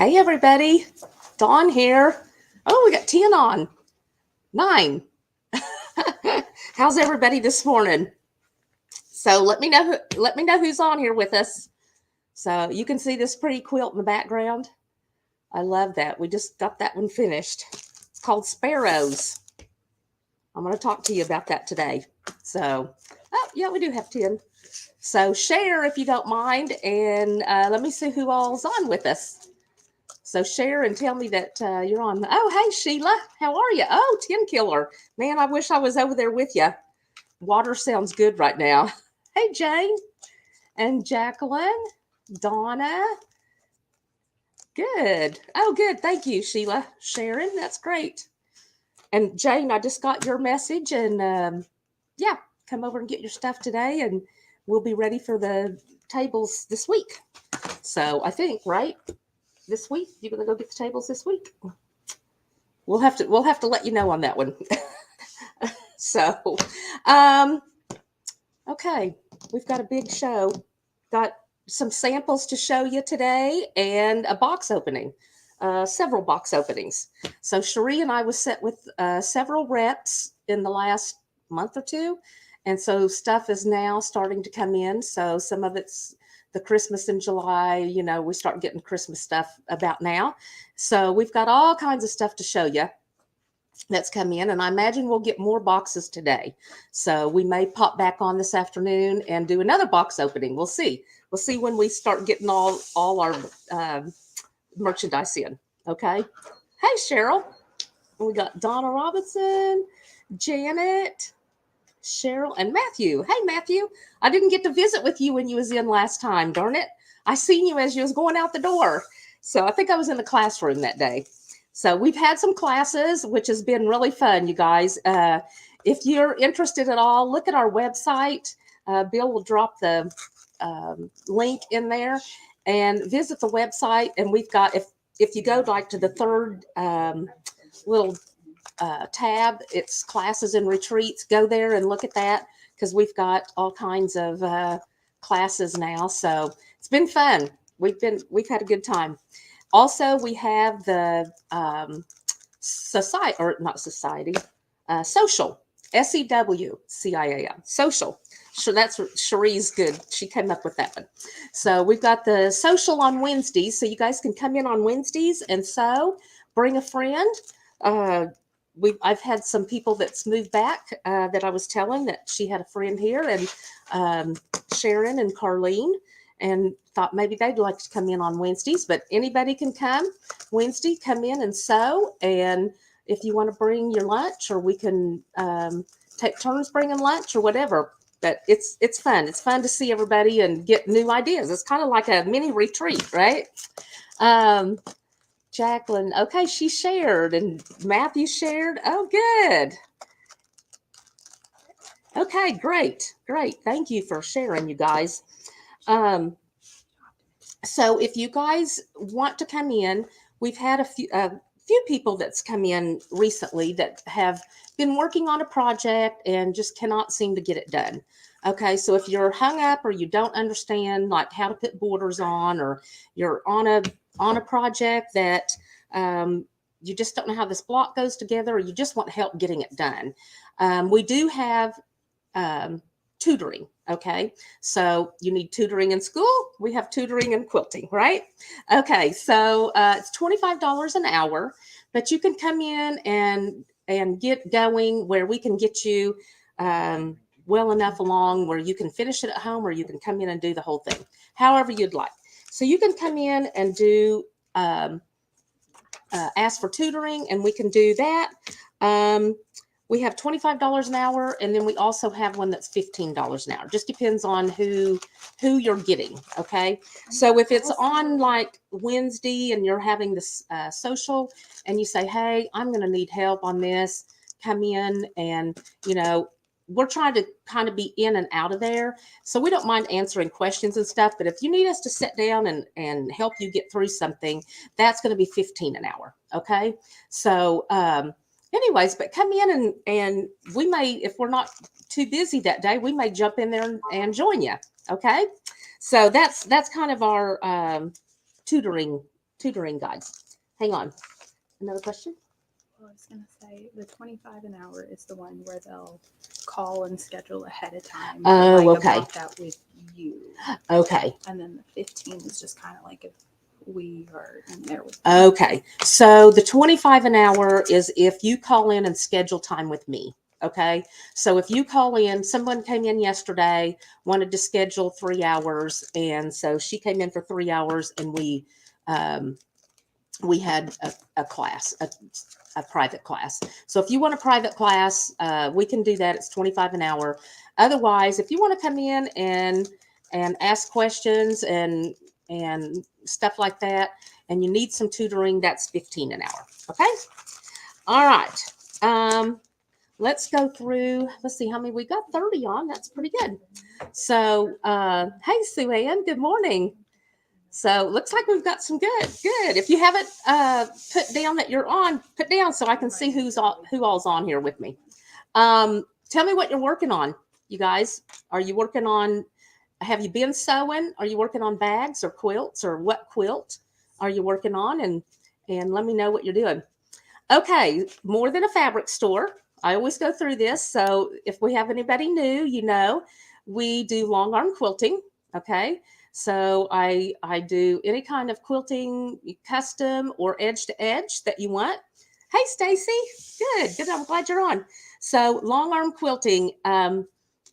Hey everybody, Dawn here. Oh, we got 10 on. 9. How's everybody this morning? So let me know who's on here with us. So you can see this pretty quilt in the background. I love that. We just got that one finished. It's called Sparrows. I'm going to talk to you about that today. So, oh yeah, we do have 10. So share if you don't mind, and let me see who all's on with us. So share and tell me that you're on. Oh, hey, Sheila. How are you? Oh, 10 killer. Man, I wish I was over there with you. Water sounds good right now. Hey, Jane and Jacqueline, Donna. Good. Oh, good. Thank you, Sheila. Sharon, that's great. And Jane, I just got your message, and yeah, come over and get your stuff today, and we'll be ready for the tables this week. So I think, right? This week, you're gonna go get the tables this week. We'll have to let you know on that one. So, um, okay, we've got a big show. Got some samples to show you today, and a box opening. Several box openings. So Cherie and I was set with several reps in the last month or two, and so stuff is now starting to come in. So some of it's the Christmas in July. You know, we start getting Christmas stuff about now. So we've got all kinds of stuff to show you that's come in, and I imagine we'll get more boxes today. So we may pop back on this afternoon and do another box opening. We'll see. We'll see when we start getting all our merchandise in. Okay. Hey, Cheryl. We got Donna Robinson, Janet, Cheryl, and Matthew. Hey, Matthew. I didn't get to visit with you when you was in last time. Darn it. I seen you as you was going out the door. So I think I was in the classroom that day. So we've had some classes, which has been really fun, you guys. If you're interested at all, look at our website. Bill will drop the link in there and visit the website. And we've got, if you go like to the third little tab, it's classes and retreats. Go there and look at that, because we've got all kinds of classes now. So it's been fun. We've had a good time. Also, we have the society, or not society, social, SEWCIAM, social. So that's Cherie's good. She came up with that one. So we've got the social on Wednesdays. So you guys can come in on Wednesdays and sew. Bring a friend. I've had some people that's moved back that I was telling that she had a friend here, and Sharon and Carlene, and thought maybe they'd like to come in on Wednesdays. But anybody can come Wednesday, come in and sew. And if you want to bring your lunch, or we can take turns bringing lunch or whatever. But it's fun. It's fun to see everybody and get new ideas. It's kind of like a mini retreat, right? Jacqueline, okay, she shared, and Matthew shared. Oh, good. Okay, great. Thank you for sharing, you guys. So if you guys want to come in, we've had a few people that's come in recently that have been working on a project and just cannot seem to get it done. Okay, so if you're hung up, or you don't understand like how to put borders on, or you're on a project that you just don't know how this block goes together, or you just want help getting it done, we do have tutoring. Okay, so you need tutoring in school. We have tutoring in quilting, right? Okay, so it's $25 an hour, but you can come in and get going where we can get you well enough along where you can finish it at home, or you can come in and do the whole thing, however you'd like. So you can come in and do ask for tutoring, and we can do that. We have $25 an hour, and then we also have one that's $15 an hour. Just depends on who you're getting. Okay, so if it's on like Wednesday and you're having this social, and you say, "Hey, I'm going to need help on this," come in, and we're trying to kind of be in and out of there, so we don't mind answering questions and stuff. But if you need us to sit down and help you get through something, that's going to be $15 an hour. Okay, so anyways, but come in, and we may, if we're not too busy that day, we may jump in there and join you. Okay, so that's kind of our tutoring tutoring guides. Hang on. Another question? Well, I was going to say the 25 an hour is the one where they'll call and schedule ahead of time. Oh, like okay. about that with you. Okay. And then the 15 is just kind of like if we are in there with them. Okay. So the 25 an hour is if you call in and schedule time with me. Okay. So if you call in, someone came in yesterday, wanted to schedule 3 hours. And so she came in for 3 hours and we had a class, a private class. So if you want a private class, we can do that. It's 25 an hour. Otherwise, if you want to come in and ask questions and stuff like that, and you need some tutoring, that's 15 an hour. Okay. All right. Let's go through. Let's see how many we got. 30 on. That's pretty good. So, hey, Sue Ann, good morning. So looks like we've got some good. If you haven't put down that you're on, put down so I can see who all's on here with me. Tell me what you're working on, you guys. Are you working on? Have you been sewing? Are you working on bags or quilts, or what quilt are you working on? And let me know what you're doing. Okay, more than a fabric store. I always go through this, so if we have anybody new, we do long arm quilting. Okay. So I do any kind of quilting, custom or edge to edge that you want. Hey, Stacy. Good. I'm glad you're on. So long arm quilting,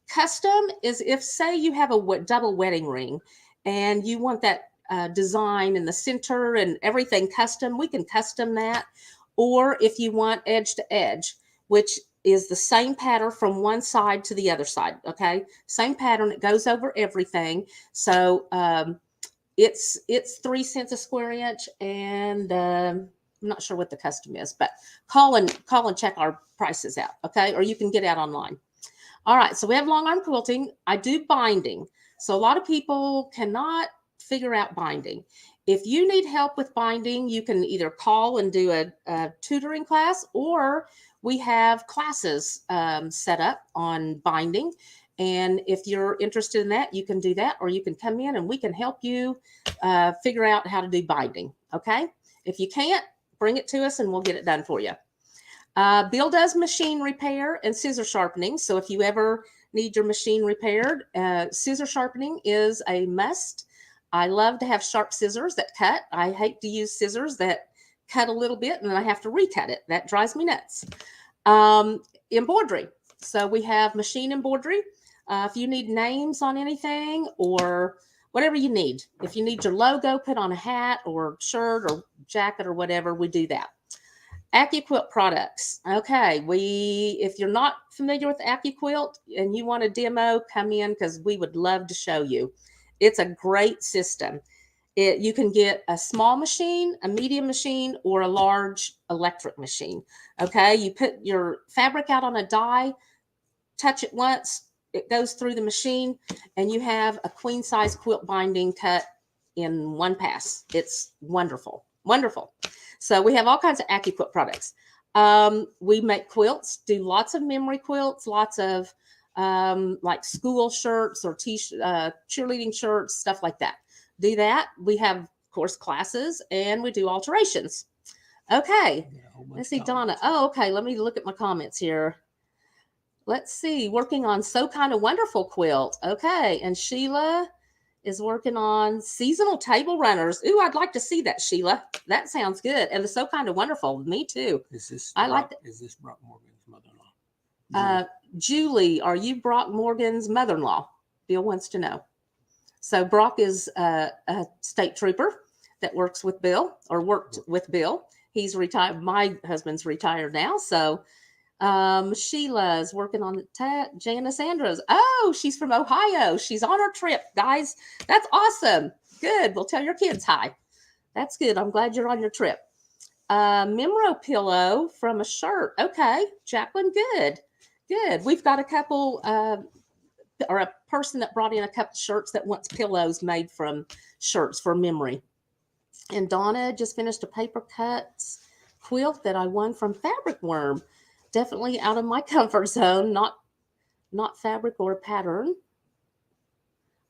custom is if, say, you have a double wedding ring and you want that design in the center and everything custom, we can custom that. Or if you want edge to edge, which is the same pattern from one side to the other side. Okay, same pattern. It goes over everything. So it's 3 cents a square inch, and I'm not sure what the custom is, but call and check our prices out. Okay, or you can get out online. All right, so we have long arm quilting. I do binding. So a lot of people cannot figure out binding. If you need help with binding, you can either call and do a tutoring class, or we have classes set up on binding. And if you're interested in that, you can do that, or you can come in and we can help you figure out how to do binding. Okay. If you can't, bring it to us and we'll get it done for you. Bill does machine repair and scissor sharpening. So if you ever need your machine repaired, scissor sharpening is a must. I love to have sharp scissors that cut. I hate to use scissors that cut a little bit and then I have to recut it. That drives me nuts. Embroidery. So we have machine embroidery. If you need names on anything or whatever you need, if you need your logo put on a hat or shirt or jacket or whatever, we do that. AccuQuilt products. Okay, if you're not familiar with AccuQuilt and you want a demo, come in because we would love to show you. It's a great system. You can get a small machine, a medium machine, or a large electric machine. Okay, you put your fabric out on a die, touch it once, it goes through the machine, and you have a queen size quilt binding cut in one pass. It's wonderful. So we have all kinds of AccuQuilt products. We make quilts, do lots of memory quilts, lots of like school shirts or cheerleading shirts, stuff like that. Do that. We have, of course, classes, and we do alterations. Okay. Let's see, Donna. Oh, okay. Let me look at my comments here. Let's see. Working on So Kind of Wonderful quilt. Okay. And Sheila is working on seasonal table runners. Ooh, I'd like to see that, Sheila. That sounds good. And the So Kind of Wonderful. Me too. Is this Brock Morgan's mother-in-law? Julie, are you Brock Morgan's mother-in-law? Bill wants to know. So Brock is a state trooper that works with Bill, or worked with Bill. He's retired. My husband's retired now. So Sheila is working on Janice Andrews. Oh, she's from Ohio. She's on her trip, guys. That's awesome. Good. We'll tell your kids hi. That's good. I'm glad you're on your trip. Memro pillow from a shirt. Okay, Jacqueline. Good. We've got a couple, or a person that brought in a couple shirts that wants pillows made from shirts for memory. And Donna just finished a paper cuts quilt that I won from Fabric Worm. Definitely out of my comfort zone, not fabric or pattern.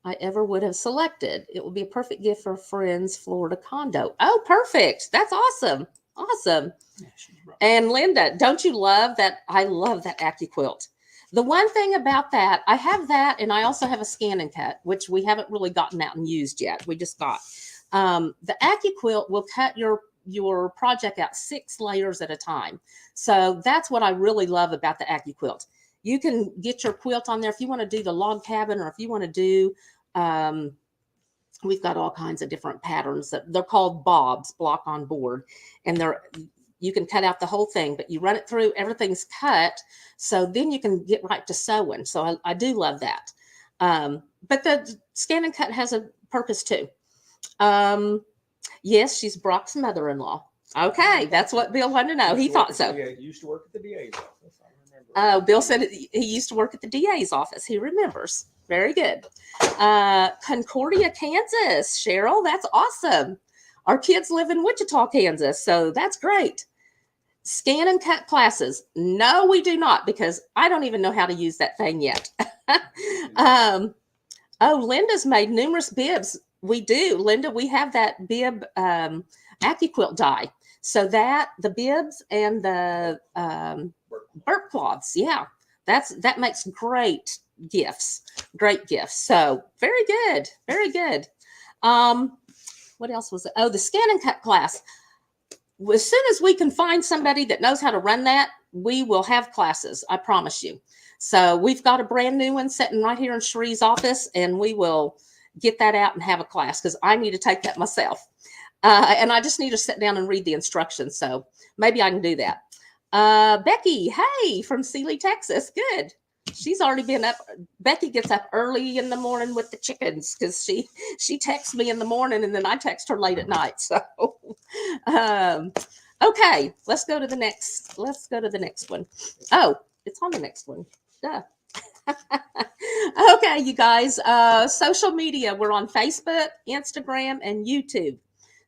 I ever would have selected. It would be a perfect gift for a friend's Florida condo. Oh, perfect. That's awesome. Awesome. Yeah, she's right. And Linda, don't you love that? I love that AccuQuilt. The one thing about that, I have that, and I also have a scan and cut, which we haven't really gotten out and used yet. We just got. The AccuQuilt will cut your project out 6 layers at a time. So that's what I really love about the AccuQuilt. You can get your quilt on there if you want to do the log cabin, or if you want to do, we've got all kinds of different patterns that they're called bobs, block on board, and you can cut out the whole thing, but you run it through, everything's cut, so then you can get right to sewing. So I do love that. But the scan and cut has a purpose too. Yes, she's Brock's mother-in-law. Okay, that's what Bill wanted to know. He thought so. Yeah, he used to work at the DA's office. I remember. Oh, Bill said he used to work at the DA's office. He remembers. Very good. Concordia, Kansas. Cheryl, that's awesome. Our kids live in Wichita, Kansas, so that's great. Scan and cut classes. No, we do not, because I don't even know how to use that thing yet. Oh, Linda's made numerous bibs. We do, Linda. We have that bib AccuQuilt die. So that the bibs and the burp cloths, yeah, that makes great gifts. Great gifts. So very good, very good. What else was it? Oh, the scan and cut class. As soon as we can find somebody that knows how to run that, we will have classes. I promise you. So we've got a brand new one sitting right here in Cherie's office, and we will get that out and have a class, because I need to take that myself. And I just need to sit down and read the instructions. So maybe I can do that. Becky, hey, from Sealy, Texas. Good. She's already been up. Becky gets up early in the morning with the chickens, because she texts me in the morning, and then I text her late at night. So, okay, let's go to the next one. Oh, it's on the next one. Duh. Okay, you guys, social media. We're on Facebook, Instagram, and YouTube.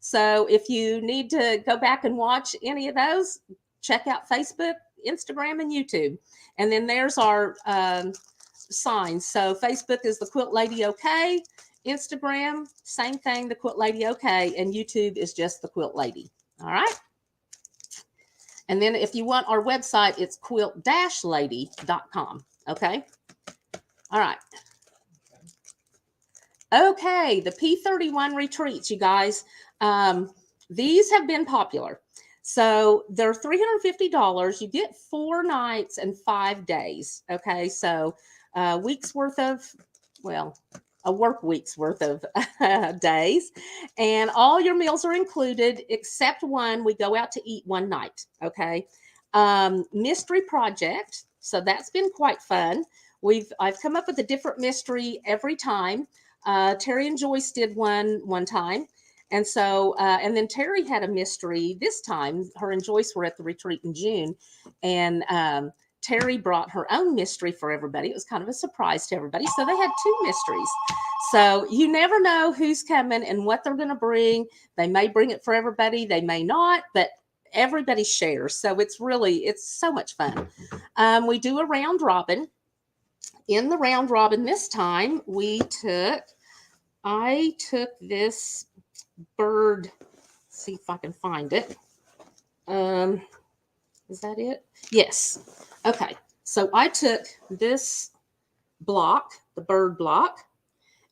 So if you need to go back and watch any of those, check out Facebook, Instagram, and YouTube. And then there's our signs. So Facebook is the Quilt Lady OK. Instagram, same thing, the Quilt Lady OK. And YouTube is just the Quilt Lady. All right. And then if you want our website, it's quilt-lady.com. Okay. All right. Okay. The P31 retreats, you guys. These have been popular. So they're $350. You get 4 nights and 5 days. Okay. So a week's worth of, a work week's worth of days, and all your meals are included except one. We go out to eat one night. Okay. Mystery project. So that's been quite fun. I've come up with a different mystery every time. Terry and Joyce did one time. And so, and then Terry had a mystery this time. Her and Joyce were at the retreat in June, and Terry brought her own mystery for everybody. It was kind of a surprise to everybody. So they had 2 mysteries. So you never know who's coming and what they're going to bring. They may bring it for everybody. They may not, but everybody shares. So it's so much fun. We do a round robin. In the round robin this time, I took this bird. Let's see if I can find it. Is that it? Yes. Okay. So I took this block, the bird block,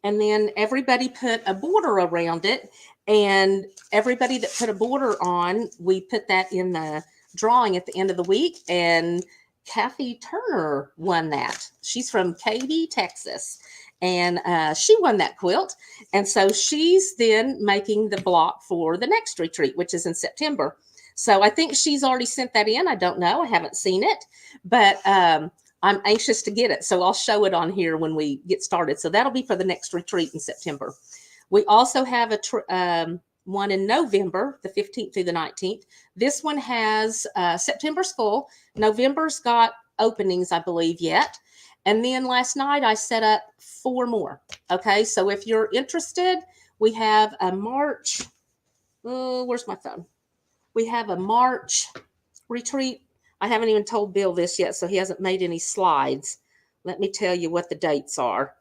and then everybody put a border around it. And everybody that put a border on, we put that in the drawing at the end of the week. And Kathy Turner won that. She's from Katy, Texas. And she won that quilt. And so she's then making the block for the next retreat, which is in September. So I think she's already sent that in. I don't know. I haven't seen it, but I'm anxious to get it. So I'll show it on here when we get started. So that'll be for the next retreat in September. We also have a one in November, the 15th through the 19th. This one has September's full. November's got openings, I believe, yet. And then last night I set up 4 more. Okay, so if you're interested, we have a March. Where's my phone? We have a March retreat. I haven't even told Bill this yet, so he hasn't made any slides. Let me tell you what the dates are.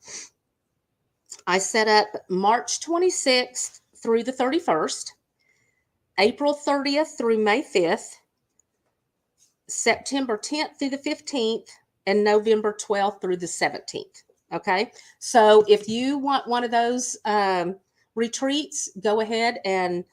I set up March 26th through the 31st, April 30th through May 5th, September 10th through the 15th, and November 12th through the 17th. Okay. So if you want one of those retreats, go ahead and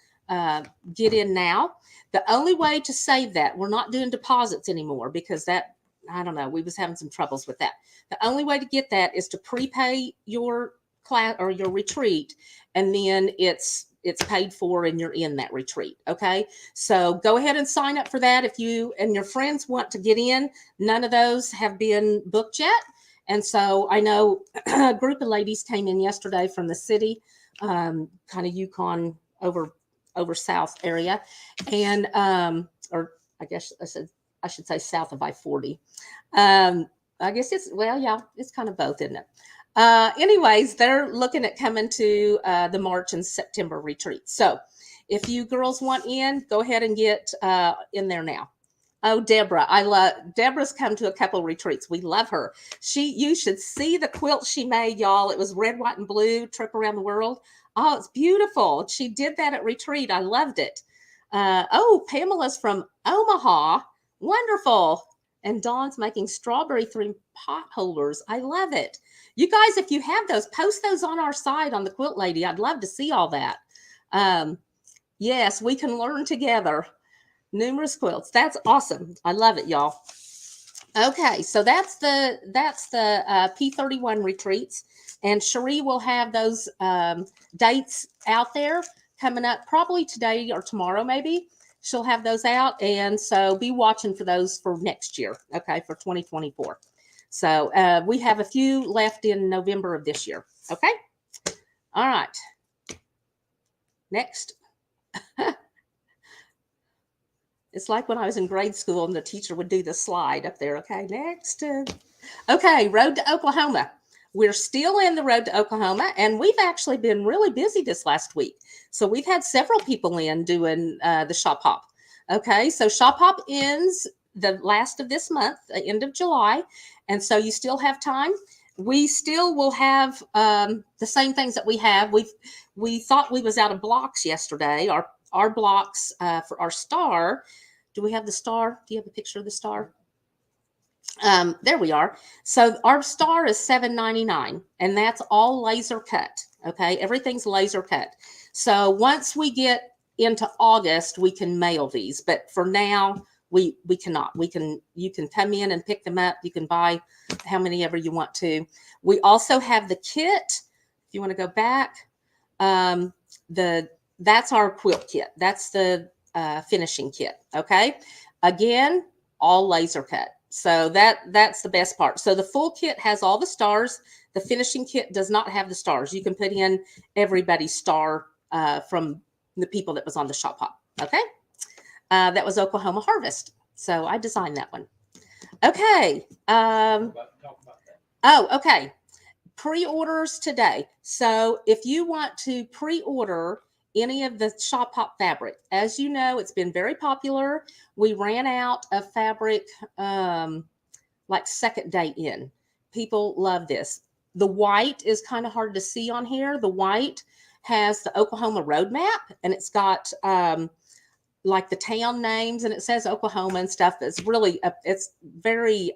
get in now. The only way to save that, we're not doing deposits anymore because that, I don't know, we was having some troubles with that. The only way to get that is to prepay your class or your retreat, and then it's paid for and you're in that retreat. Okay. So go ahead and sign up for that. If you and your friends want to get in, none of those have been booked yet. And so I know a group of ladies came in yesterday from the city, kind of Yukon over south area. And, or I guess I should say south of I-40. I guess it's kind of both, isn't it? Anyways, they're looking at coming to the March and September retreat. So if you girls want in, go ahead and get in there now. Oh, Deborah's come to a couple retreats. We love her. You should see the quilt she made, y'all. It was red, white, and blue, trip around the world. Oh, it's beautiful. She did that at retreat. I loved it. Pamela's from Omaha. Wonderful. And Dawn's making strawberry theme pot holders. I love it. You guys, if you have those, post those on our site on the Quilt Lady. I'd love to see all that. Yes, we can learn together. Numerous quilts. That's awesome. I love it, y'all. Okay, so that's the P31 retreats, and Cherie will have those dates out there coming up probably today or tomorrow, maybe. She'll have those out, and so be watching for those for next year, okay, for 2024. So we have a few left in November of this year, okay? All right. Next. It's like when I was in grade school and the teacher would do the slide up there. Okay, next. Okay, Road to Oklahoma. We're still in the Road to Oklahoma, and we've actually been really busy this last week. So we've had several people in doing the shop hop. Okay, so shop hop ends the last of this month, the end of July. And so you still have time. We still will have the same things that we have. We thought we was out of blocks yesterday. Our blocks for our star. Do we have the star? Do you have a picture of the star? There we are. So our star is $7.99, and that's all laser cut. Okay, everything's laser cut. So once we get into August, we can mail these, but for now we cannot. You can come in and pick them up. You can buy how many ever you want to. We also have the kit. If you want to go back, that's our quilt kit. That's the finishing kit. Okay. Again, all laser cut. So that's the best part. So the full kit has all the stars. The finishing kit does not have the stars. You can put in everybody's star from the people that was on the shop hop. Okay. That was Oklahoma Harvest. So I designed that one. Okay. Okay. Pre-orders today. So if you want to pre-order any of the shop hop fabric, as you know, it's been very popular. We ran out of fabric like second day in. People love this. The white is kind of hard to see on here. The white has the Oklahoma roadmap, and it's got like the town names, and it says Oklahoma and stuff. It's really it's very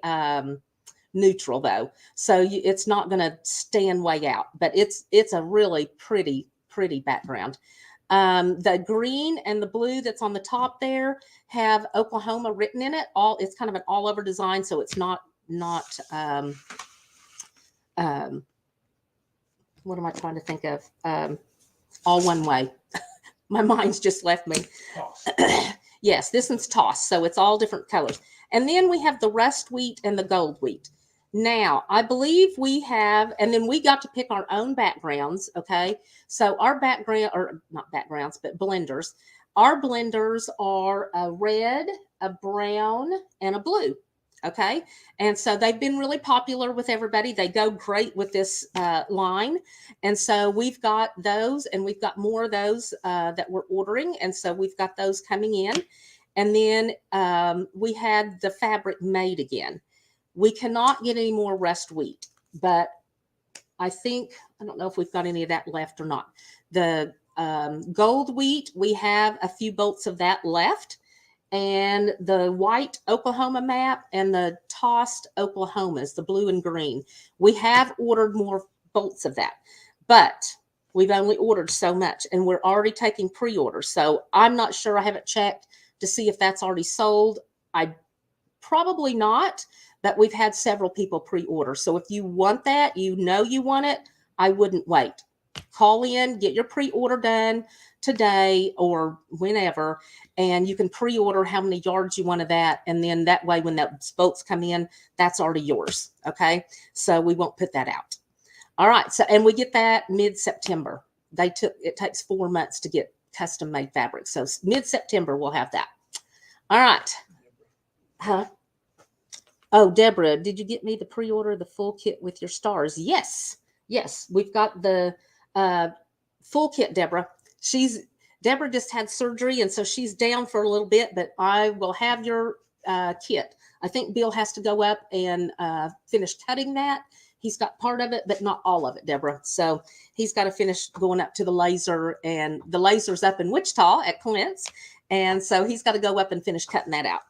neutral though, so it's not going to stand way out, but it's a really pretty background. The green and the blue that's on the top there have Oklahoma written in it. It's kind of an all over design, so it's not what am I trying to think of? All one way. My mind's just left me. Yes, this one's tossed, so it's all different colors. And then we have the rust wheat and the gold wheat. Now, I believe we have, and then we got to pick our own backgrounds, okay? So our background, or not backgrounds, but blenders. Our blenders are a red, a brown, and a blue, okay? And so they've been really popular with everybody. They go great with this line. And so we've got those, and we've got more of those that we're ordering. And so we've got those coming in. And then we had the fabric made again. We cannot get any more rust wheat, but I think, I don't know if we've got any of that left or not. The gold wheat, we have a few bolts of that left. And the white Oklahoma map and the tossed Oklahomas, the blue and green. We have ordered more bolts of that, but we've only ordered so much, and we're already taking pre-orders. So I'm not sure. I haven't checked to see if that's already sold. I probably not, but we've had several people pre-order. So if you want that, you know you want it, I wouldn't wait. Call in, get your pre-order done today or whenever, and you can pre-order how many yards you want of that. And then that way, when those bolts come in, that's already yours. Okay. So we won't put that out. All right. So, and we get that mid-September. It takes 4 months to get custom made fabric. So mid-September, we'll have that. All right. Huh? Oh, Deborah, did you get me the pre-order, the full kit with your stars? Yes. Yes. We've got the full kit, Deborah. Deborah just had surgery, and so she's down for a little bit, but I will have your kit. I think Bill has to go up and finish cutting that. He's got part of it, but not all of it, Deborah. So he's got to finish going up to the laser, and the laser's up in Wichita at Quilt's. And so he's got to go up and finish cutting that out.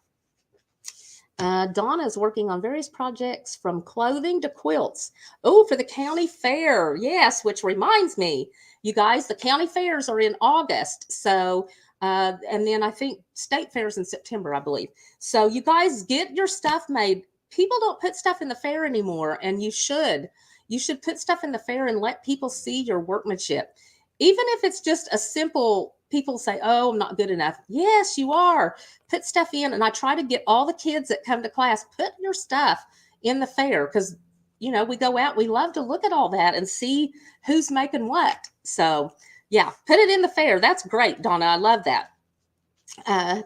Donna is working on various projects from clothing to quilts. Oh, for the county fair. Yes, which reminds me, you guys, the county fairs are in August. So, and then I think state fairs in September, I believe. So you guys get your stuff made. People don't put stuff in the fair anymore, and you should. You should put stuff in the fair and let people see your workmanship. Even if it's just a simple, people say, oh, I'm not good enough. Yes, you are. Put stuff in. And I try to get all the kids that come to class, put your stuff in the fair, because, you know, we go out, we love to look at all that and see who's making what. So, yeah, put it in the fair. That's great, Donna. I love that.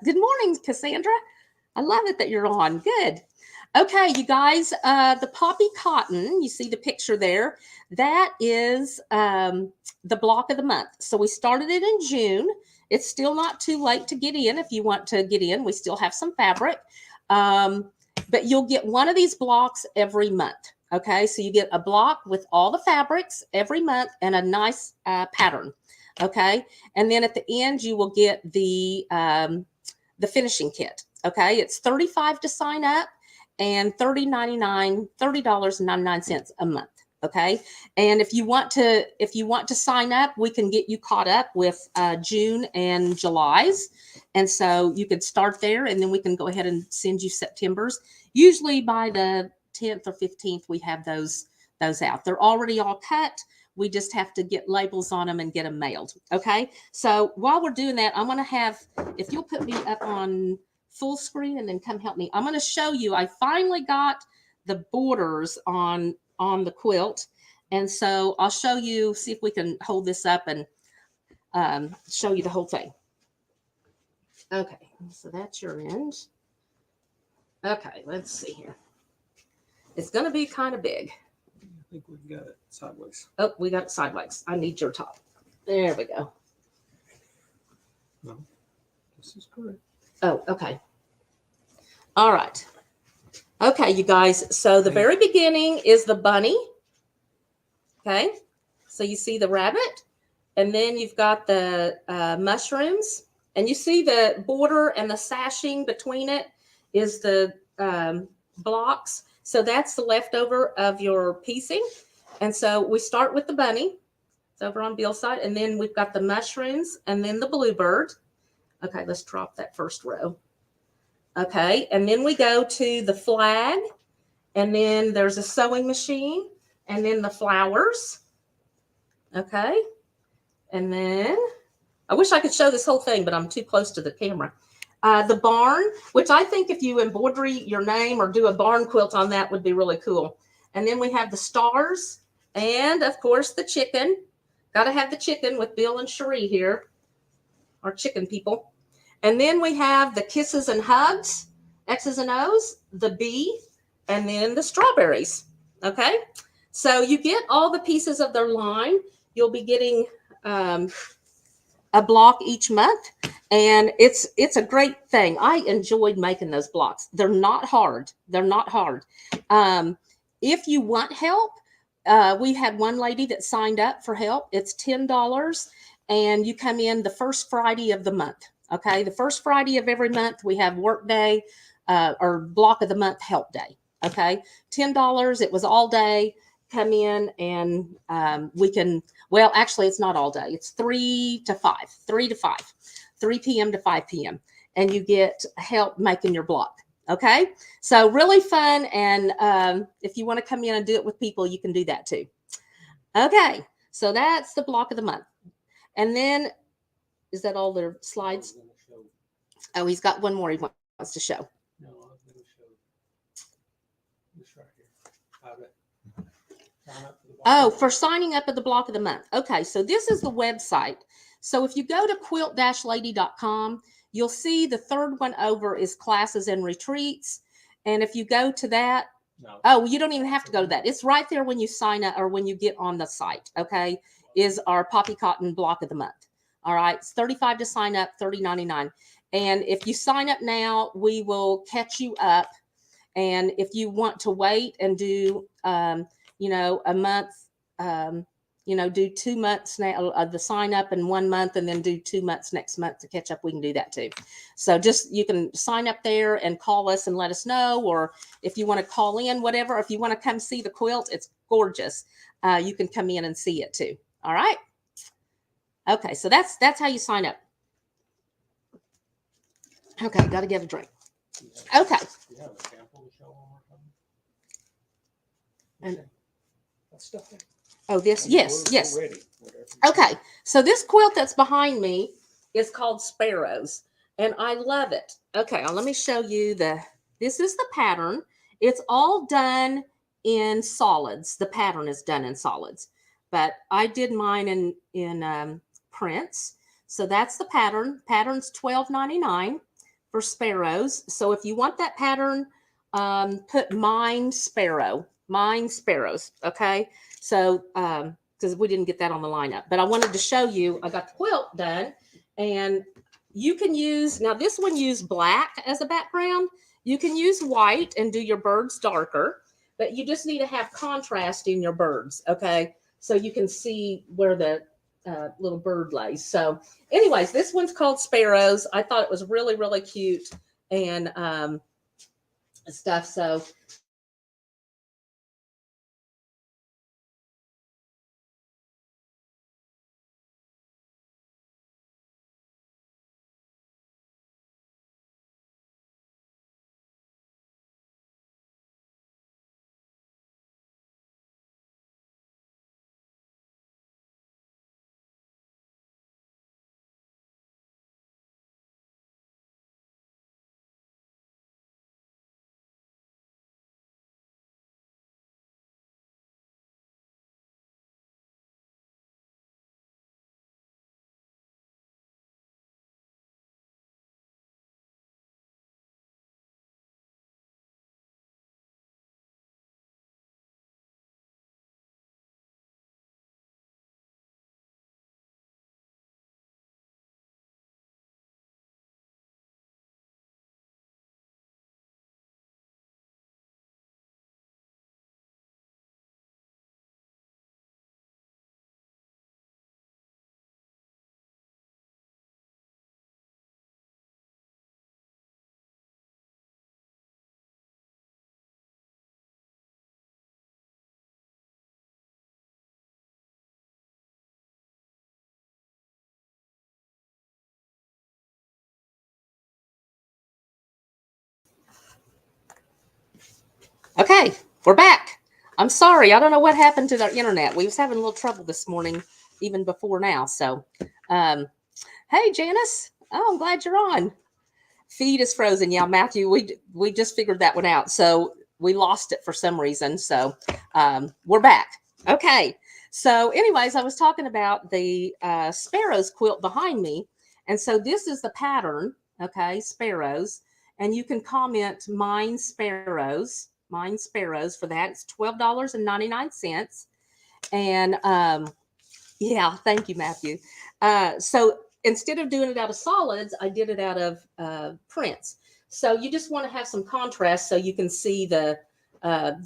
Good morning, Cassandra. I love it that you're on. Good. Okay, you guys, the poppy cotton, you see the picture there, that is the block of the month. So we started it in June. It's still not too late to get in if you want to get in. We still have some fabric, but you'll get one of these blocks every month. Okay, so you get a block with all the fabrics every month and a nice pattern. Okay, and then at the end, you will get the finishing kit. Okay, it's $35 to sign up, and $30.99 a month. Okay. And if you want to sign up, we can get you caught up with June and July's. And so you could start there, and then we can go ahead and send you September's. Usually by the 10th or 15th, we have those out. They're already all cut. We just have to get labels on them and get them mailed. Okay. So while we're doing that, I'm going to have, if you'll put me up on full screen and then come help me. I'm going to show you, I finally got the borders on the quilt. And so I'll show you, see if we can hold this up and show you the whole thing. Okay, so that's your end. Okay, let's see here. It's going to be kind of big. I think we've got it sideways. Oh, we got it sideways. I need your top. There we go. No, this is correct. Oh, okay. All right. Okay, you guys. So the very beginning is the bunny. Okay. So you see the rabbit, and then you've got the mushrooms, and you see the border and the sashing between it is the blocks. So that's the leftover of your piecing. And so we start with the bunny. It's over on Bill's side. And then we've got the mushrooms and then the bluebird. Okay, let's drop that first row. Okay, and then we go to the flag, and then there's a sewing machine, and then the flowers. Okay, and then I wish I could show this whole thing, but I'm too close to the camera. The barn, which I think if you embroidery your name or do a barn quilt on that would be really cool. And then we have the stars, and of course the chicken. Got to have the chicken with Bill and Cherie here, our chicken people. And then we have the kisses and hugs, X's and O's, the bee, and then the strawberries. Okay, so you get all the pieces of their line. You'll be getting a block each month, and it's a great thing. I enjoyed making those blocks. They're not hard. They're not hard. If you want help, we had one lady that signed up for help. It's $10, and you come in the first Friday of the month. Okay, the first Friday of every month we have work day or block of the month help day. Okay, $10. It was all day. Come in and we can. Well, actually, it's not all day. It's 3 to 5, 3 to 5, 3 p.m. to 5 p.m. And you get help making your block. Okay, so really fun. And if you want to come in and do it with people, you can do that too. Okay, so that's the block of the month. And then, is that all the slides? I was gonna show- Oh, he's got one more he wants to show. No, I was going to show this right here. How to sign up for the Oh, block. for signing up at the block of the month. Okay, so this is the website. So if you go to quilt-lady.com, you'll see the third one over is classes and retreats. And if you go to that, No. oh, you don't even have to go to that. It's right there when you sign up or when you get on the site, okay, is our Poppy Cotton block of the month. All right, it's $35 to sign up, $30.99. And if you sign up now, we will catch you up. And if you want to wait and do, a month, do 2 months now of the sign up in 1 month and then do 2 months next month to catch up, we can do that too. So just, you can sign up there and call us and let us know, or if you want to call in, whatever, if you want to come see the quilt, it's gorgeous. You can come in and see it too. All right. Okay. So that's how you sign up. Okay. Got to get a drink. Okay. You have a sample to show one more time? And- Okay. That's stuff there. Oh, this. I mean, Yes. we're Yes. ready, whatever. Okay, so this quilt that's behind me is called Sparrows, and I love it. Okay, let me show you this is the pattern. It's all done in solids. The pattern is done in solids, but I did mine in prints. So that's the pattern. Pattern's $12.99 for Sparrows. So if you want that pattern, put mine Sparrows. Okay, so because we didn't get that on the lineup. But I wanted to show you, I got the quilt done, and you can use, now this one used black as a background. You can use white and do your birds darker, but you just need to have contrast in your birds, okay? So you can see where the little bird lays. So anyways, this one's called Sparrows. I thought it was really, really cute and stuff. So okay, we're back. I'm sorry. I don't know what happened to the internet. We was having a little trouble this morning, even before now. So, hey, Janice. Oh, I'm glad you're on. Feed is frozen. Yeah, Matthew, we just figured that one out. So we lost it for some reason. So we're back. Okay. So anyways, I was talking about the Sparrows quilt behind me. And so this is the pattern. Okay, Sparrows. And you can comment mine Sparrows for that. It's $12.99. And yeah, thank you, Matthew. So instead of doing it out of solids, I did it out of prints. So you just want to have some contrast so you can see the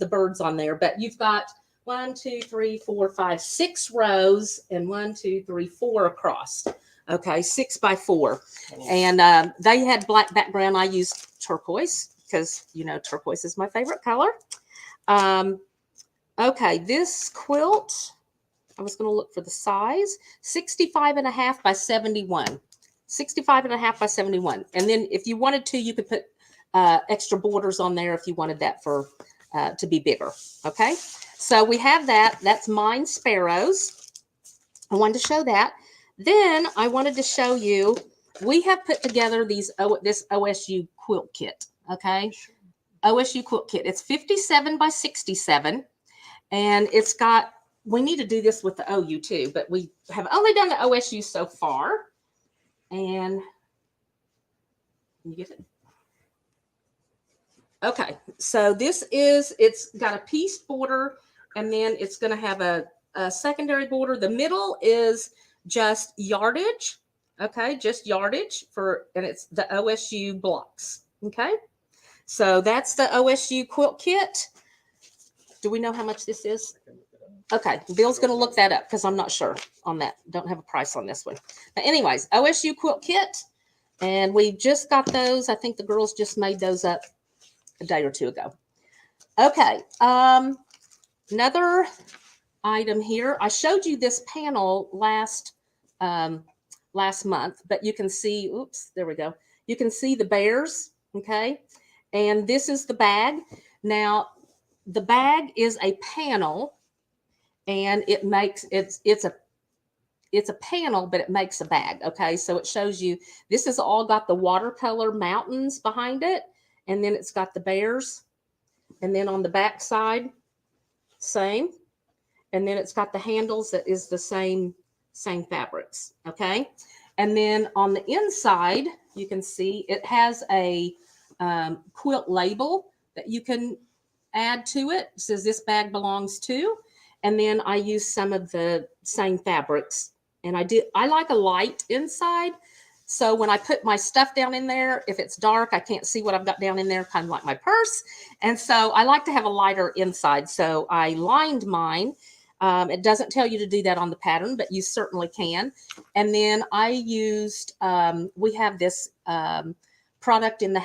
birds on there. But you've got 1, 2, 3, 4, 5, 6 rows, and 1, 2, 3, 4 across. Okay, 6 by 4. And they had black background. I used turquoise because, you know, turquoise is my favorite color. Okay, this quilt, I was going to look for the size, 65.5 by 71. 65.5 by 71. And then if you wanted to, you could put extra borders on there if you wanted that for to be bigger. Okay, so we have that. That's Mine Sparrows. I wanted to show that. Then I wanted to show you, we have put together this OSU quilt kit. Okay, OSU quilt kit. It's 57 by 67, and it's got, we need to do this with the OU too, but we have only done the OSU so far. And you get it. Okay, so this is, it's got a piece border, and then it's going to have a secondary border. The middle is just yardage. Okay, just yardage for, and it's the OSU blocks. Okay, so that's the OSU quilt kit. Do we know how much this is? Okay, Bill's going to look that up because I'm not sure on that. Don't have a price on this one. But anyways, OSU quilt kit, and we just got those. I think the girls just made those up a day or two ago. Okay, another item here. I showed you this panel last month, but you can see, oops, there we go. You can see the bears, okay? And this is the bag. Now, the bag is a panel, and it makes, it's a panel, but it makes a bag, okay? So it shows you, this has all got the watercolor mountains behind it, and then it's got the bears, and then on the back side, same, and then it's got the handles that is the same fabrics, okay? And then on the inside, you can see it has a quilt label that you can add to it. It says this bag belongs to, and then I use some of the same fabrics, and I like a light inside. So when I put my stuff down in there, if it's dark, I can't see what I've got down in there, kind of like my purse. And so I like to have a lighter inside. So I lined mine. It doesn't tell you to do that on the pattern, but you certainly can. And then I used, we have this product in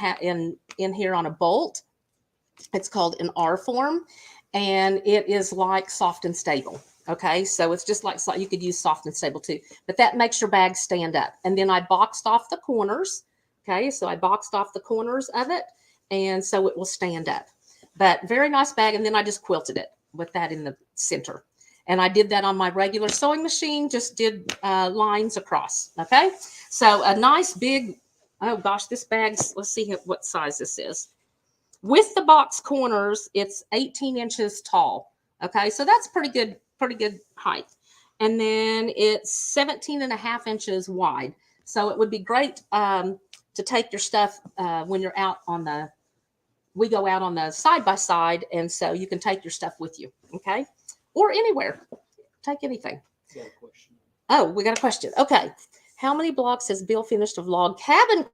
here on a bolt. It's called an R form, and it is like soft and stable. Okay, so it's just like, you could use soft and stable too, but that makes your bag stand up. And then I boxed off the corners. Okay, so I boxed off the corners of it, and so it will stand up. But very nice bag. And then I just quilted it with that in the center. And I did that on my regular sewing machine, just did lines across. Okay, so a nice big, oh gosh, this bag's, let's see what size this is. With the box corners, it's 18 inches tall. Okay, so that's pretty good height. And then it's 17.5 inches wide. So it would be great to take your stuff when you're out on the, we go out on the side by side, and so you can take your stuff with you, okay? Or anywhere, take anything. Got a question. Oh, we got a question. Okay, how many blocks has Bill finished of log cabin?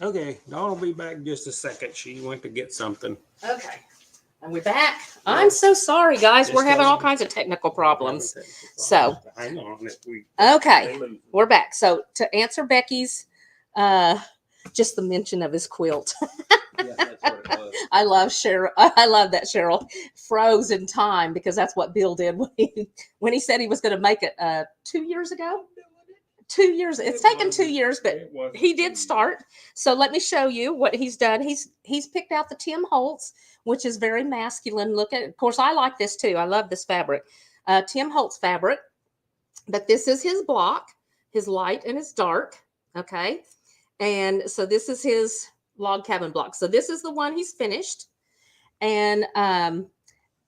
Okay, Dawn will be back in just a second. She went to get something. Okay, and we're back. I'm so sorry, guys. We're having all kinds of technical problems. So, hang on. Okay, we're back. So to answer Becky's, just the mention of his quilt. Yeah, that's what it was. I love Cheryl. I love that Cheryl froze in time because that's what Bill did when he said he was going to make it 2 years ago. 2 years. It's taken 2 years, but he did start. So let me show you what he's done. He's picked out the Tim Holtz, which is very masculine. Look at, of course, I like this too. I love this fabric, Tim Holtz fabric. But this is his block, his light and his dark. Okay, and so this is his log cabin block. So this is the one he's finished. And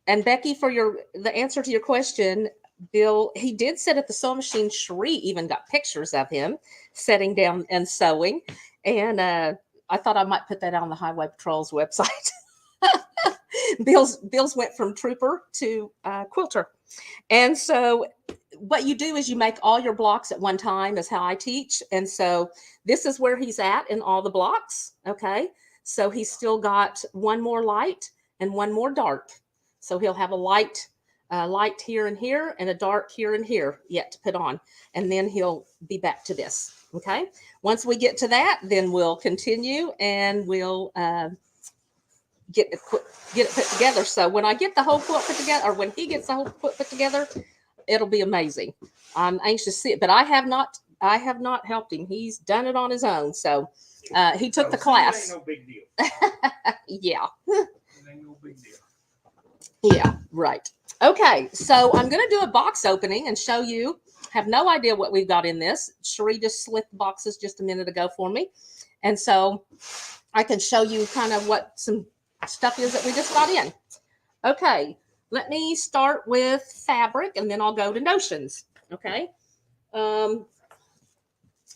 Becky, for the answer to your question, Bill, he did sit at the sewing machine. Cherie even got pictures of him sitting down and sewing. And I thought I might put that on the Highway Patrol's website. Bill's went from trooper to quilter. And so what you do is you make all your blocks at one time is how I teach. And so this is where he's at in all the blocks. Okay. So he's still got one more light and one more dark. So he'll have a light here and here and a dark here and here yet to put on. And then he'll be back to this. Okay. Once we get to that, then we'll continue and we'll get it put together. So when I get the whole quilt put together, or when he gets the whole quilt put together, it'll be amazing. I'm anxious to see it, but I have not helped him. He's done it on his own. So he took the class. Ain't no big deal. Yeah. It ain't no big deal. Yeah, right. Okay, so I'm going to do a box opening and show you. Have no idea what we've got in this. Cherie just slit the boxes just a minute ago for me. And so I can show you kind of what some stuff is that we just got in. Okay, let me start with fabric and then I'll go to notions. Okay.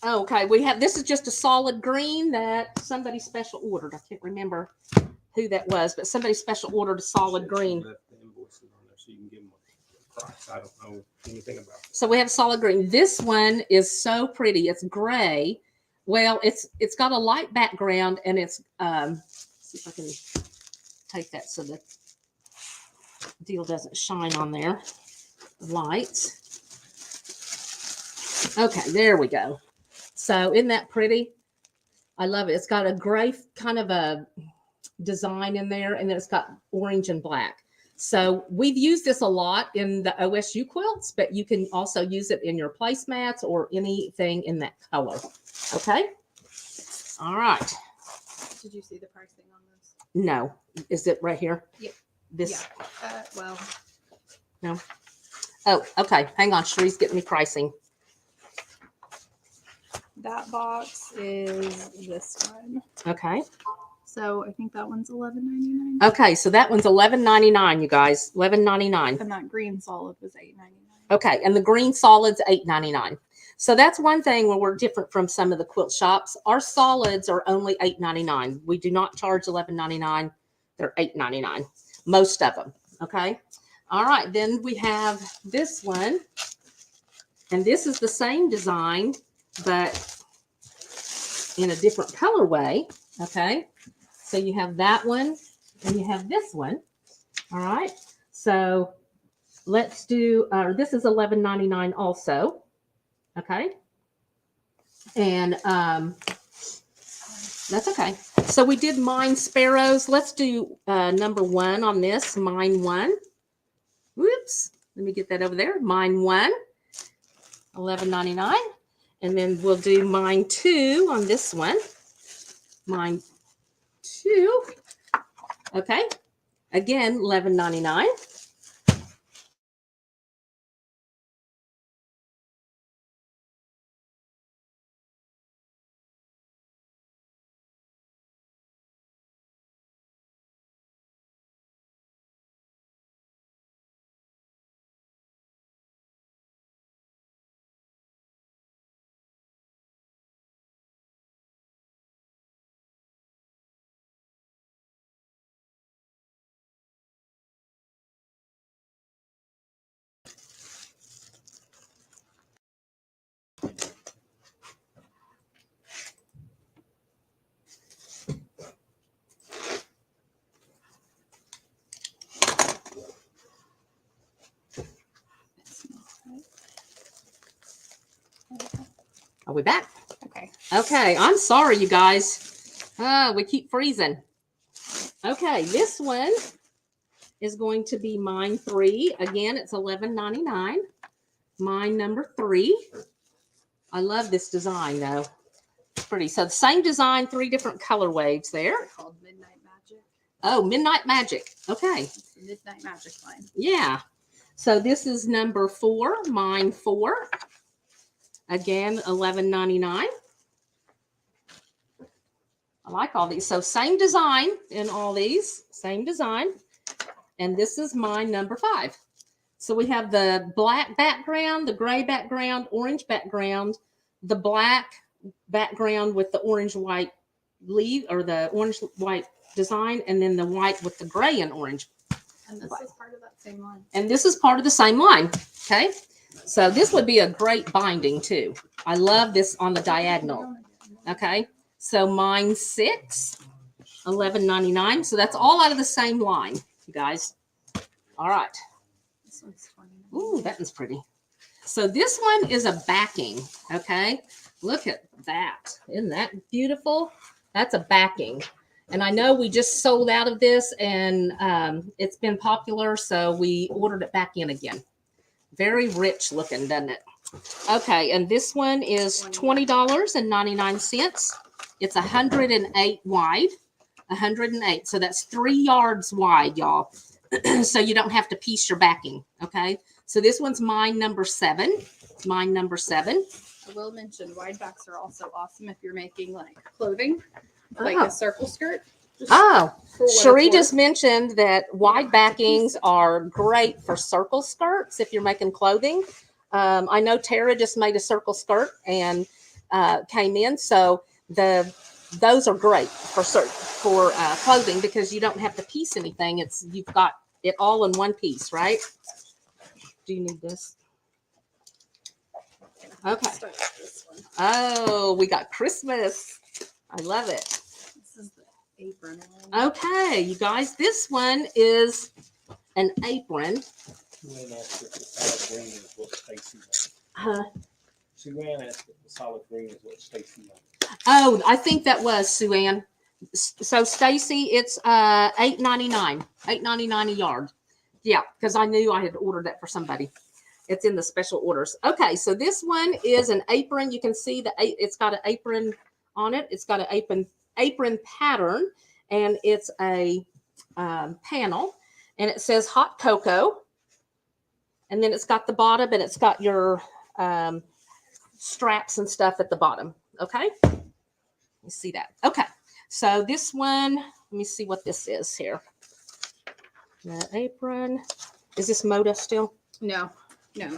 Okay, this is just a solid green that somebody special ordered. I can't remember who that was, but somebody special ordered a solid green. Left the invoices on there so you can give them a price. I don't know anything about it. So we have solid green. This one is so pretty. It's gray. Well, it's got a light background and it's see if I can take that so the deal doesn't shine on there. The lights. Okay, there we go. So isn't that pretty? I love it. It's got a gray kind of a design in there, and then it's got orange and black. So we've used this a lot in the OSU quilts, but you can also use it in your placemats or anything in that color. Okay. All right. Did you see the pricing on this? No. Is it right here? Yep. This. Yeah. Well. No. Oh, okay. Hang on. Cherie's getting me pricing. That box is this one. Okay. So I think that one's $11.99. Okay, so that one's $11.99, you guys. $11.99. And that green solid was $8.99. Okay, and the green solid's $8.99. So that's one thing where we're different from some of the quilt shops. Our solids are only $8.99. We do not charge $11.99. They're $8.99. Most of them. Okay. All right, then we have this one, and this is the same design, but in a different colorway. Okay. So you have that one and you have this one. All right. So let's do, this is $11.99 also. Okay. And that's okay. So we did mine sparrows. Let's do number 1 on this. Mine 1. Whoops. Let me get that over there. Mine 1. $11.99. And then we'll do mine 2 on this one. Mine 2. Okay. Again, $11.99. Are we back? Okay. Okay. I'm sorry, you guys. We keep freezing. Okay, this one is going to be mine 3. Again, it's $11.99. Mine number 3. I love this design though. It's pretty. So the same design, 3 different colorways there. They're called Midnight Magic. Oh, Midnight Magic. Okay. It's the Midnight Magic line. Yeah. So this is number 4, mine 4. Again, $11.99. I like all these. So same design in all these, same design. And this is mine number 5. So we have the black background, the gray background, orange background, the black background with the orange white leaf or the orange white design, and then the white with the gray and orange. And this is part of that same line. And this is part of the same line. Okay. So this would be a great binding too. I love this on the diagonal. Okay. So mine 6, $11.99. So that's all out of the same line, you guys. All right. This one's $29. Ooh, that one's pretty. So this one is a backing. Okay. Look at that. Isn't that beautiful? That's a backing. And I know we just sold out of this and it's been popular. So we ordered it back in again. Very rich looking, doesn't it? Okay. And this one is $20.99. It's 108 wide, 108. So that's 3 yards wide, y'all. So you don't have to piece your backing. Okay. So this one's mine number 7. Mine number 7. I will mention wide backs are also awesome if you're making like clothing, like Oh. a circle skirt. Just Oh, for what Cherie it's just worth. mentioned that wide backings are great for circle skirts if you're making clothing. I know Tara just made a circle skirt and came in. So those are great for clothing because you don't have to piece anything. You've got it all in one piece, right? Do you need this? Okay. Start with this one. Oh, we got Christmas. I love it. This is the apron one. Okay, you guys, this one is an apron. Sue-Ann asked if the solid green is what Stacy wants. Uh, Sue-Ann asked if the solid green is what Stacy wants. oh, I think that was Sue-Ann. So Stacy, it's $8.99. $8.99 a yard. Yeah, because I knew I had ordered that for somebody. It's in the special orders. Okay, so this one is an apron. You can see it's got an apron on it. It's got an apron pattern, and it's a panel, and it says hot cocoa. And then it's got the bottom, and it's got your straps and stuff at the bottom. Okay, you see that? Okay, so this one, let me see what this is here. The apron. Is this Moda still? No,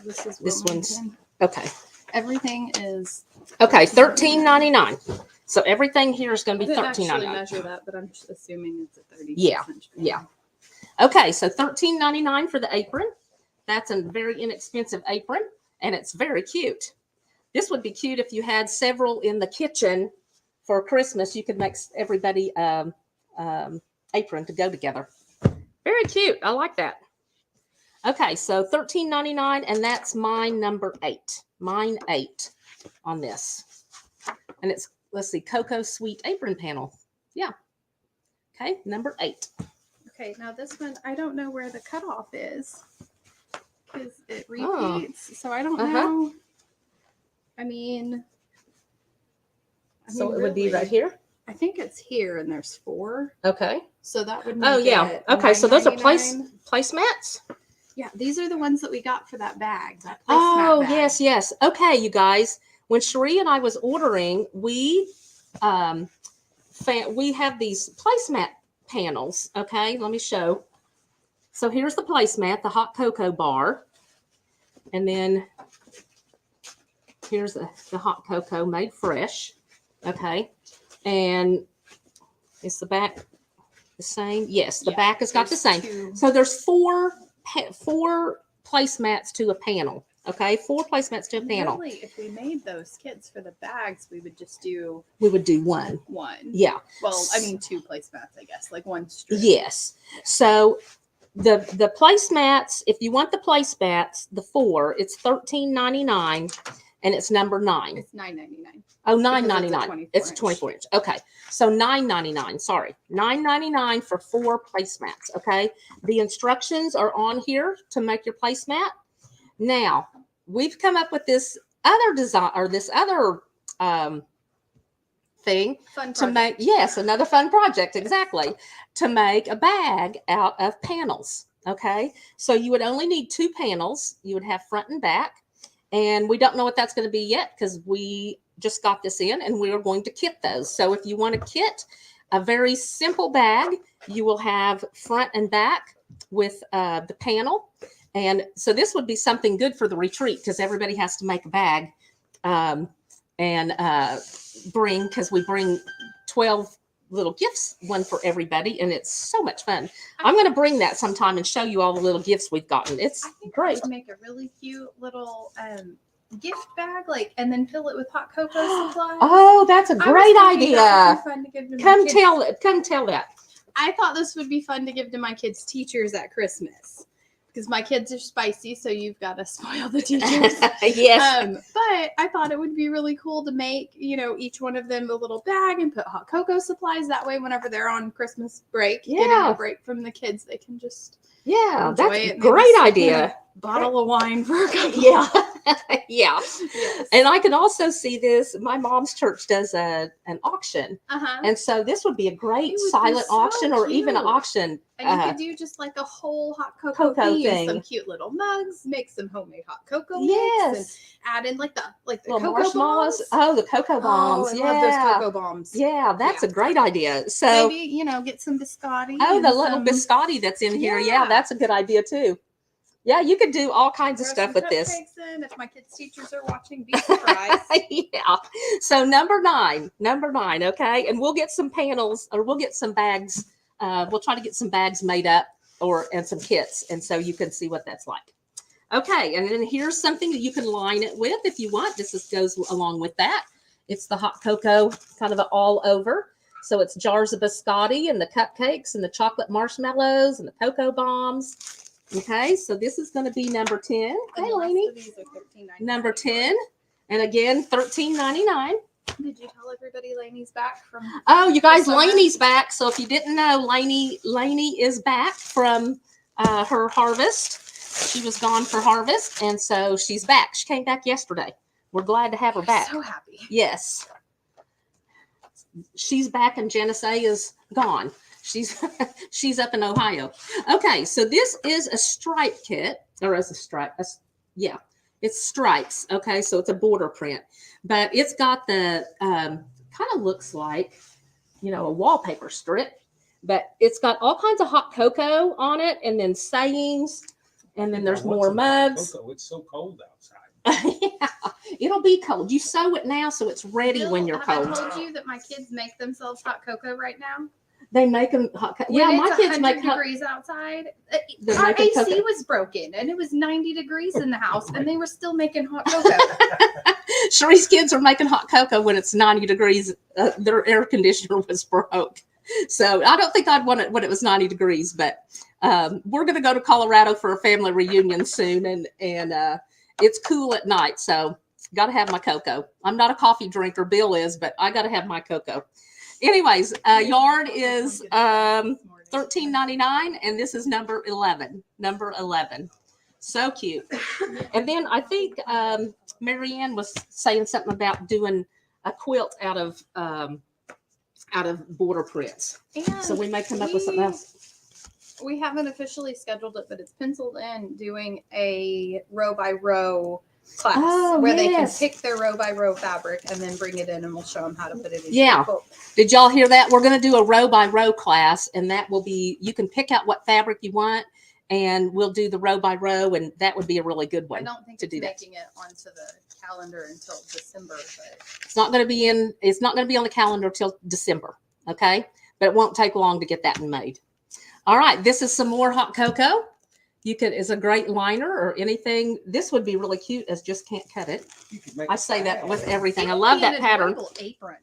this is This one's- Wilmington. Okay. Everything is. Okay, $13.99. So everything here is going I to be didn't actually $13.99. measure that, but I'm just assuming it's a 30. Yeah, yeah. Okay, so $13.99 for the apron. That's a very inexpensive apron, and it's very cute. This would be cute if you had several in the kitchen for Christmas. You could make everybody apron to go together. Very cute. I like that. Okay, so $13.99, and that's mine number 8. Mine 8 on this. And it's, let's see, Cocoa Sweet Apron Panel. Yeah. Okay, number 8. Okay, now this one, I don't know where the cutoff is because it Oh. repeats. So I don't Uh-huh. know. I mean, So it would be right really, here. I think it's here, and there's 4. Okay. So that would make Oh, yeah. it Okay, so those are $9.99. placemats? Yeah, these are the ones that we got for that bag. That Oh, placemat bag. yes, yes. Okay, you guys. When Cherie and I was ordering, we have these placemat panels. Okay, let me show. So here's the placemat, the hot cocoa bar. And then here's the hot cocoa made fresh. Okay. And is the back the same? Yes, the Yeah, back has got the there's same. 2. So there's four placemats to a panel. Okay, 4 placemats to a panel. Really, if we made those kits for the bags, we would just do We would do one. 1. Yeah. Well, I mean 2 placemats, I guess, like 1 strip. Yes. So the placemats, if you want the placemats, the 4, it's $13.99. and it's number 9. It's $9.99. Oh, Because it's a $9.99. It's a 24 inch. Okay. So $9.99. Sorry. $9.99 for 4 placemats. Okay. The instructions are on here to make your placemat. Now, we've come up with this other design or this other thing Fun to project. make, yes, another fun project, exactly, to make a bag out of panels. Okay. So you would only need 2 panels. You would have front and back. And we don't know what that's going to be yet because we just got this in and we are going to kit those. So if you want to kit a very simple bag, you will have front and back with the panel. And so this would be something good for the retreat because everybody has to make a bag and bring, because we bring 12 little gifts, one for everybody, and it's so much fun. I'm going to bring that sometime and show you all the little gifts we've gotten. It's I think great. I would make a really cute little gift bag, like, and then fill it with hot cocoa supplies. Oh, that's a I was great thinking that idea. would be fun to give to my Come kids. tell that. I thought this would be fun to give to my kids' teachers at Christmas because my kids are spicy, so you've got to spoil the teachers. Yes. But I thought it would be really cool to make, each one of them a little bag and put hot cocoa supplies. That way, whenever they're on Christmas break, getting Yeah. a break from the kids, they can just Yeah, enjoy that's it. a and great maybe idea. Bottle of wine for a couple. Yeah. Yeah. Yes. And I can also see this. My mom's church does an auction. Uh-huh. And so this would be a great It would be silent so auction or even an cute. auction. And you could do just like a whole hot cocoa Cocoa theme, thing. some cute little mugs, make some homemade hot cocoa mix, and Yes. add in like the Little cocoa marshmallows. bombs. Oh, the cocoa bombs. Oh, I yeah. love those cocoa bombs. Yeah, that's Yeah. a great idea. So Maybe, get some biscotti. oh, and the little some, biscotti that's in here. Yeah, Yeah. that's a good idea too. Yeah, you could do all kinds of throw stuff some with this. cupcakes in. If my kids' teachers are watching, be surprised. Yeah. So number nine, okay, and we'll get some panels or we'll get some bags. We'll try to get some bags made up and some kits, and so you can see what that's like. Okay, and then here's something that you can line it with if you want. Goes along with that. It's the hot cocoa, kind of all over. So it's jars of biscotti and the cupcakes and the chocolate marshmallows and the cocoa bombs. Okay, so this is going to be number 10. And Hey, the rest Lainey. of these are $13.99. Number 10. And again, $13.99. Did you tell everybody Lainey's back from? Oh, you guys, summer? Lainey's back. So if you didn't know, Lainey is back from her harvest. She was gone for harvest, and so she's back. She came back yesterday. We're glad to have her back. So happy. Yes. She's back, and Janice A is gone. She's up in Ohio. Okay, so this is a stripe kit, or as a stripe. Yeah, it's stripes. Okay, so it's a border print, but it's got the kind of looks like, a wallpaper strip, but it's got all kinds of hot cocoa on it, and then sayings, and then there's more mugs. Cocoa. It's so cold outside. Yeah, it'll be cold. You sew it now, so it's ready when you're have cold. I told you that my kids make themselves hot cocoa right now? They make them hot. Yeah, When my it's kids make 100 hot. degrees outside. They're Our making AC cocoa. was broken and it was 90 degrees in the house, and they were still making hot cocoa. Cherie's kids are making hot cocoa when it's 90 degrees. Their air conditioner was broke. So I don't think I'd want it when it was 90 degrees, but we're going to go to Colorado for a family reunion soon. And it's cool at night. So got to have my cocoa. I'm not a coffee drinker. Bill is, but I got to have my cocoa. Anyways, yard is $13.99, and this is number 11. Number 11. So cute. And then I think Marianne was saying something about doing a quilt out of border prints. And So we may come up with something else. we haven't officially scheduled it, but it's penciled in doing a row by row class where they can yes. pick their row by row fabric and then bring it in, and we'll show them how to put it in. Yeah. your quilt. Did y'all hear that? We're going to do a row by row class, and that will be, you can pick out what fabric you want, and we'll do the row by row, and that would be a really good I one. don't think to it's do that. making it onto the calendar until December, but It's not going to be on the calendar till December. Okay. But it won't take long to get that one made. All right. This is some more hot cocoa. Is a great liner or anything. This would be really cute as just can't cut it. You could make I a say that bag. with everything. It I would love be an that pattern. adorable apron.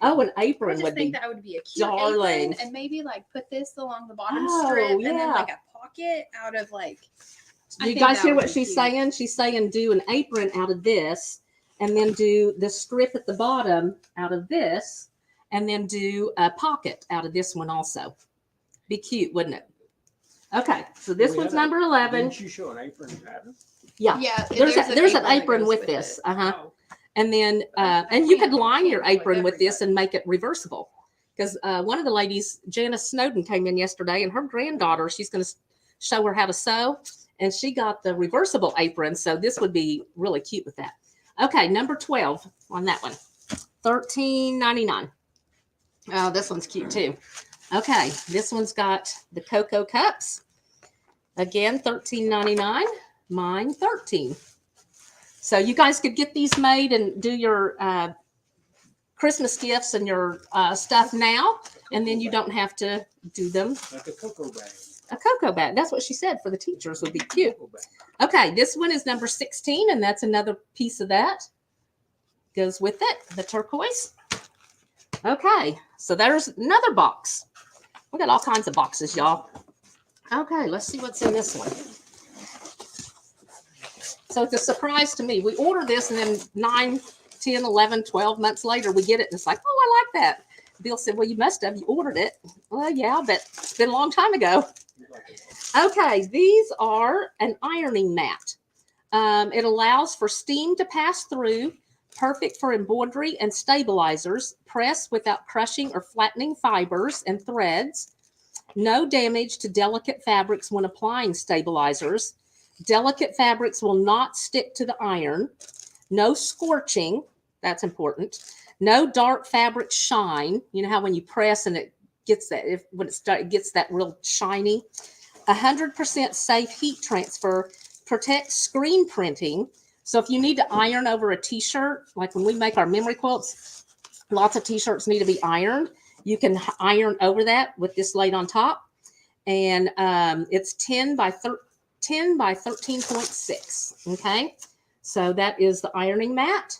Oh, an I apron just would think be. that would be a cute darling. apron, and maybe like put this along the bottom Oh, strip, and then yeah. like a pocket out of like. I You think guys that hear would what be she's cute. saying? She's saying do an apron out of this, and then do the strip at the bottom out of this, and then do a pocket out of this one also. Be cute, wouldn't it? Okay, so this We one's had a- number 11. Didn't you show an apron pattern? Yeah, Yeah, there's an that apron goes with this. it. Oh, And then, and you could line your apron with this and make it reversible. Because one of the ladies, Janice Snowden, came in yesterday, and her granddaughter, she's going to show her how to sew, and she got the reversible apron. So this would be really cute with that. Okay, number 12 on that one, $13.99. Oh, this one's cute too. Okay, this one's got the cocoa cups. Again, $13.99. Mine, $13. So you guys could get these made and do your Christmas gifts and your stuff now, and then you don't have to do them. like a cocoa bag. A cocoa bag. That's what she said for the teachers would be cute. Cocoa bag. Okay, this one is number 16, and that's another piece of that. Goes with it, the turquoise. Okay, so there's another box. We got all kinds of boxes, y'all. Okay, let's see what's in this one. So it's a surprise to me. We order this, and then 9, 10, 11, 12 months later, we get it, and it's like, oh, I like that. Bill said, well, you must have. You ordered it. Well, yeah, but it's been a long time ago. Okay, these are an ironing mat. It allows for steam to pass through, perfect for embroidery and stabilizers, press without crushing or flattening fibers and threads, no damage to delicate fabrics when applying stabilizers, delicate fabrics will not stick to the iron, no scorching, that's important, no dark fabric shine, you know how when you press and it gets that, when it gets that real shiny, 100% safe heat transfer, protects screen printing. So if you need to iron over a t-shirt, like when we make our memory quilts, lots of t-shirts need to be ironed. You can iron over that with this laid on top. And it's 10 by 13.6. Okay. So that is the ironing mat.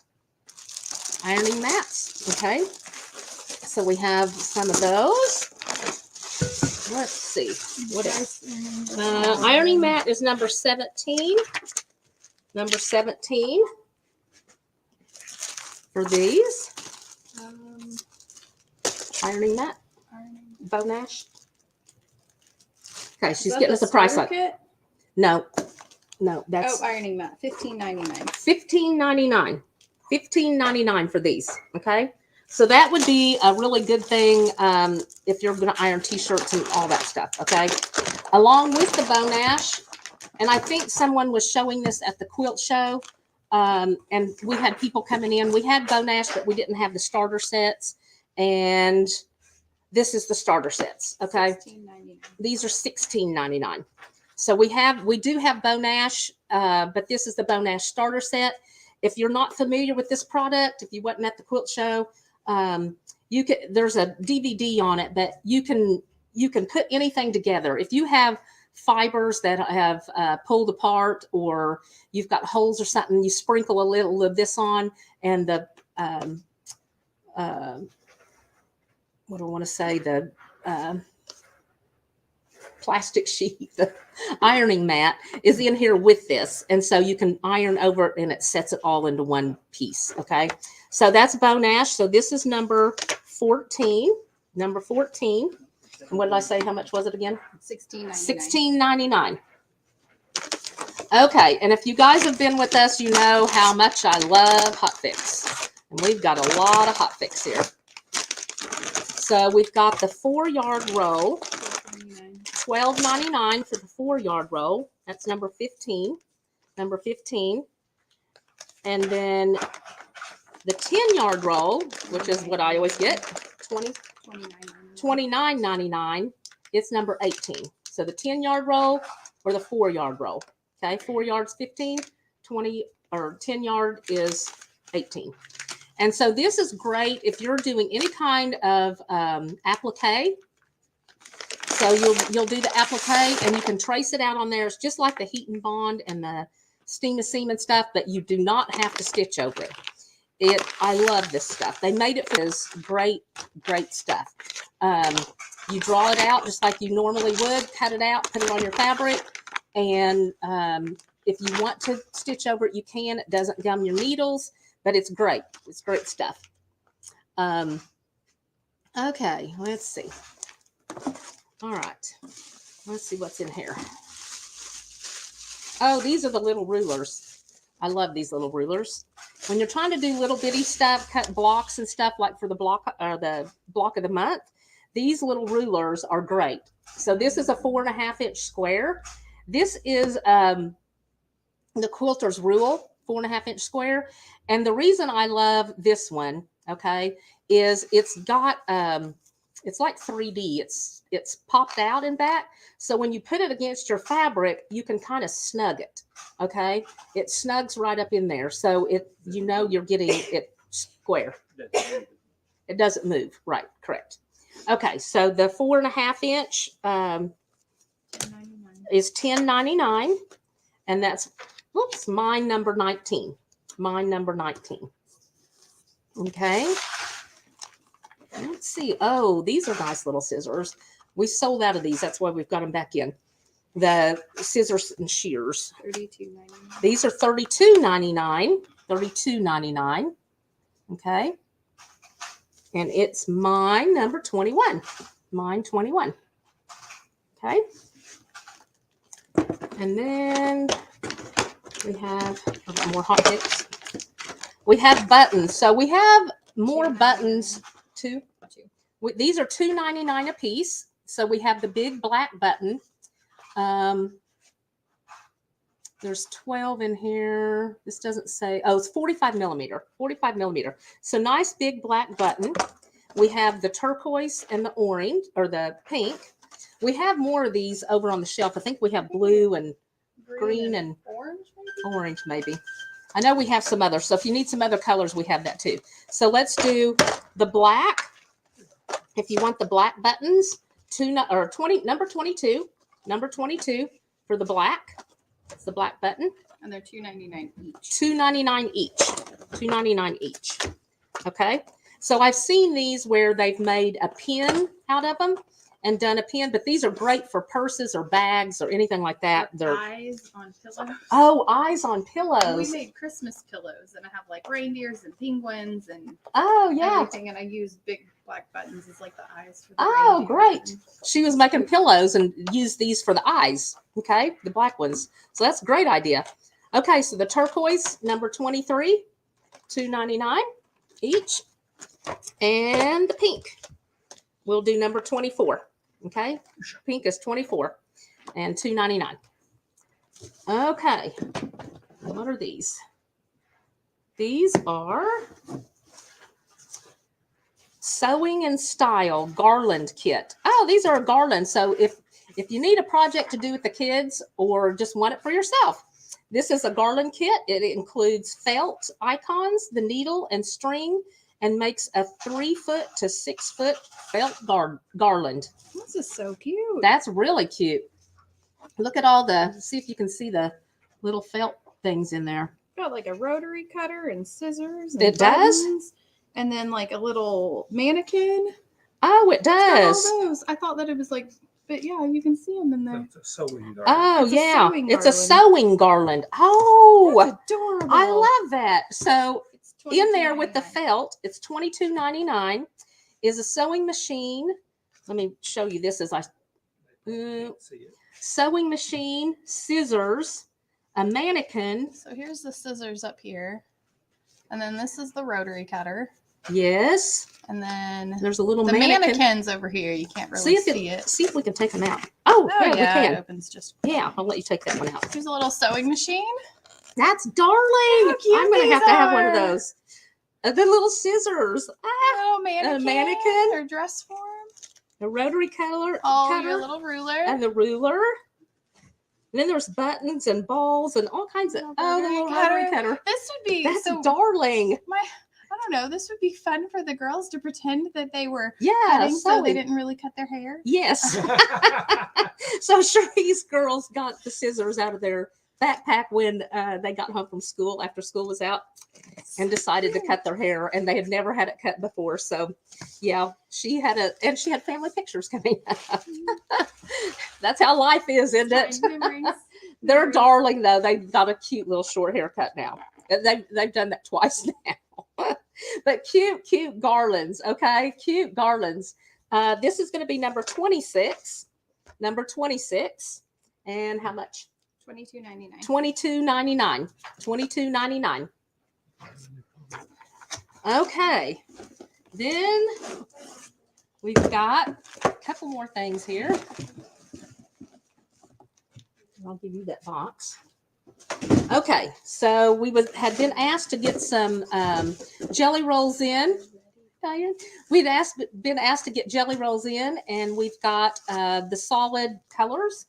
Ironing mats. Okay. So we have some of those. Let's see. What else? Ironing mat is number 17. Number 17 for these. Ironing mat. Bow Nash. Okay, she's getting us a price on. No, that's ironing mat, $15.99. $15.99. $15.99 for these. Okay, so that would be a really good thing if you're going to iron t-shirts and all that stuff. Okay, along with the Bow Nash. And I think someone was showing this at the quilt show, and we had people coming in. We had Bow Nash, but we didn't have the starter sets. And this is the starter sets. Okay, $16.99. These are $16.99. So we do have Bow Nash, but this is the Bow Nash starter set. If you're not familiar with this product, if you wasn't at the quilt show, there's a DVD on it, but you can put anything together. If you have fibers that have pulled apart, or you've got holes or something, you sprinkle a little of this on, and the what do I want to say, the plastic sheet, the ironing mat is in here with this, and so you can iron over it, and it sets it all into one piece. Okay, so that's Bow Nash. So this is number 14. Number 14. And what did I say? How much was it again? $16.99. $16.99. Okay, and if you guys have been with us, you know how much I love Hot Fix. And we've got a lot of Hot Fix here. So we've got the 4-yard roll, $12.99 for the 4-yard roll. That's number 15. Number 15. And then the 10-yard roll, which is what I always get, $29.99. It's number 18. So the 10-yard roll or the 4-yard roll. Okay, 4 yards 15, 20 or 10 yard is 18. And so this is great if you're doing any kind of applique. So you'll do the applique, and you can trace it out on there. It's just like the heat and bond and the steam and seam and stuff, but you do not have to stitch over it. I love this stuff. They made it for this great stuff. You draw it out just like you normally would, cut it out, put it on your fabric, and if you want to stitch over it, you can. It doesn't gum your needles. but it's great. It's great stuff. Okay, let's see. All right, let's see what's in here. Oh, these are the little rulers. I love these little rulers. When you're trying to do little bitty stuff, cut blocks and stuff like for the block of the month, these little rulers are great. So this is a 4.5-inch square. This is the quilter's rule, 4.5-inch square. And the reason I love this one, okay, is it's got it's like 3D. It's popped out in that. So when you put it against your fabric, you can kind of snug it. Okay, it snugs right up in there, so you're getting it square. It doesn't move. Right, correct. Okay, so the 4.5-inch is $10.99, and that's mine number 19. Mine number 19. Okay. Let's see. Oh, these are nice little scissors. We sold out of these. That's why we've got them back in. The scissors and shears. $32.99. These are $32.99. $32.99. Okay. And it's mine number 21. Mine 21. Okay. And then we have more hot picks. We have buttons. So we have more buttons. Two. These are $2.99 a piece. So we have the big black button. There's 12 in here. This doesn't say. Oh, it's 45 millimeter. 45 millimeter. So nice big black button. We have the turquoise and the orange or the pink. We have more of these over on the shelf. I think we have blue and green and orange maybe. I know we have some others. So if you need some other colors, we have that too. So let's do the black. If you want the black buttons, number 22. Number 22 for the black. It's the black button. And they're $2.99 each. $2.99 each. $2.99 each. Okay. So I've seen these where they've made a pin out of them and done a pin, but these are great for purses or bags or anything like that. They're eyes on pillows. Oh, eyes on And pillows. we made Christmas pillows, and I have like reindeers and penguins and Oh, yeah. everything, and I use big black buttons as like the eyes for the Oh, reindeer. great. She was making pillows and used these for the eyes. Okay. The black ones. So that's a great idea. Okay. So the turquoise, number 23, $2.99 each. And the pink, we'll do number 24. Okay. Pink is 24 and $2.99. Okay. What are these? These are Sewing and Style garland kit. Oh, these are a garland. So if you need a project to do with the kids or just want it for yourself, this is a garland kit. It includes felt icons, the needle and string, and makes a 3-foot to 6-foot felt garland. This is so cute. That's really cute. Look at see if you can see the little felt things in there. Got like a rotary cutter and scissors. And It does? buttons, and then like a little mannequin. Oh, it It's got does. all those. I thought that it was like, but yeah, you can see them in there. It's a sewing garment. Oh, It's a yeah. sewing It's a garland. sewing garland. Oh, That's adorable. I love that. So It's in there with the $22.99. felt, it's $22.99. Is a sewing machine. Let me show you this as I Can't see it. sewing machine, scissors, a mannequin. So here's the scissors up here. And then this is the rotary cutter. Yes. And then There's a little the mannequin. mannequin's over here. You can't really see it. See if we can take them out. Oh, Oh, yeah, yeah, we it can. opens just. Yeah, I'll let you take that one out. Here's a little sewing machine. That's darling. How cute I'm gonna these have to have one of are. those. The little scissors. Ah, Little mannequin. mannequin. Or dress form. the rotary cutter, Oh, your little ruler. and the ruler. And then there's buttons and balls and all kinds of. Little Oh, the rotary little rotary cutter. This would be That's so. darling. I don't know. This would be fun for the girls to pretend that they were Yeah, cutting, so they sewing. didn't really cut their hair. Yes. So Cherie's girls got the scissors out of their backpack when they got home from school after school was out and decided to cut their hair, and they had never had it cut before. So yeah, she had family pictures coming up. That's how life is, isn't it? Memories. They're darling though. They got a cute little short haircut now. They've done that twice now. But cute garlands. Okay, cute garlands. This is going to be number 26. Number 26. And how much? $22.99. $22.99. $22.99. Okay. Then we've got a couple more things here. I'll give you that box. Okay, so we had been asked to get some jelly rolls in. Diane, been asked to get jelly rolls in, and we've got the solid colors.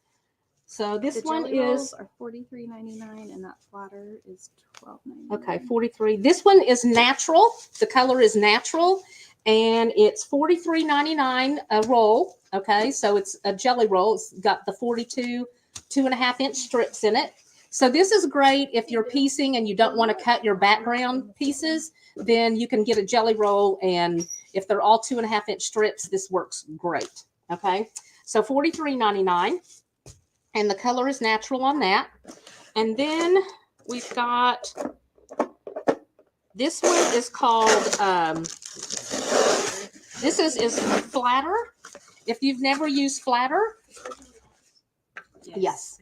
So this The one jelly is rolls are $43.99, and that platter is $12.99. okay, 43. This one is natural. The color is natural, and it's $43.99 a roll. Okay, so it's a jelly roll. It's got the 42 2.5-inch strips in it. So this is great if you're piecing and you don't want to cut your background pieces, then you can get a jelly roll, and if they're all 2.5-inch strips, this works great. Okay, so $43.99, and the color is natural on that. And then we've got, this one is called, this is flatter. If you've never used flatter, yes.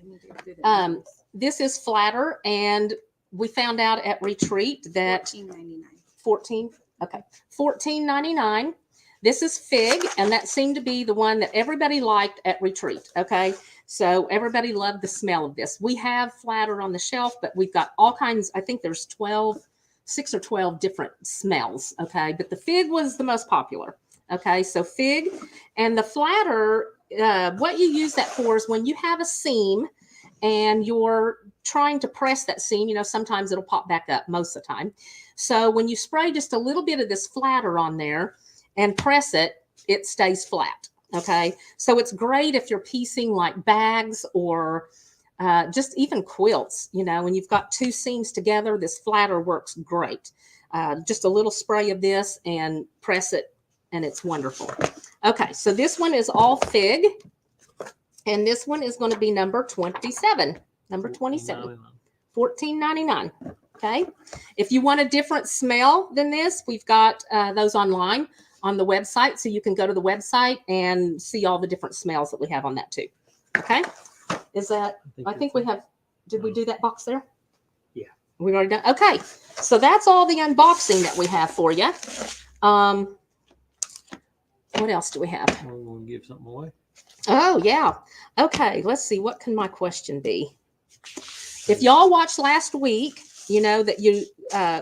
This is flatter, and we found out at retreat that $14.99. $14.99. This is fig, and that seemed to be the one that everybody liked at retreat. Okay, so everybody loved the smell of this. We have flatter on the shelf, but we've got all kinds. I think there's 6 or 12 different smells. Okay, but the fig was the most popular. Okay, so fig and the flatter. What you use that for is when you have a seam and you're trying to press that seam, sometimes it'll pop back up, most of the time. So when you spray just a little bit of this flatter on there and press it, it stays flat. Okay, so it's great if you're piecing like bags or just even quilts. When you've got two seams together, this flatter works great. Just a little spray of this and press it, and it's wonderful. Okay, so this one is all fig, and this one is going to be number 27. Number 27. $14.99. Okay, if you want a different smell than this, we've got those online on the website, so you can go to the website and see all the different smells that we have on that too. Okay, is that? I think we have. Did we do that box there? Yeah, we've already done. Okay, so that's all the unboxing that we have for you. What else do we have? We're going to give something away. Oh, yeah. Okay, let's see. What can my question be? If y'all watched last week, you know that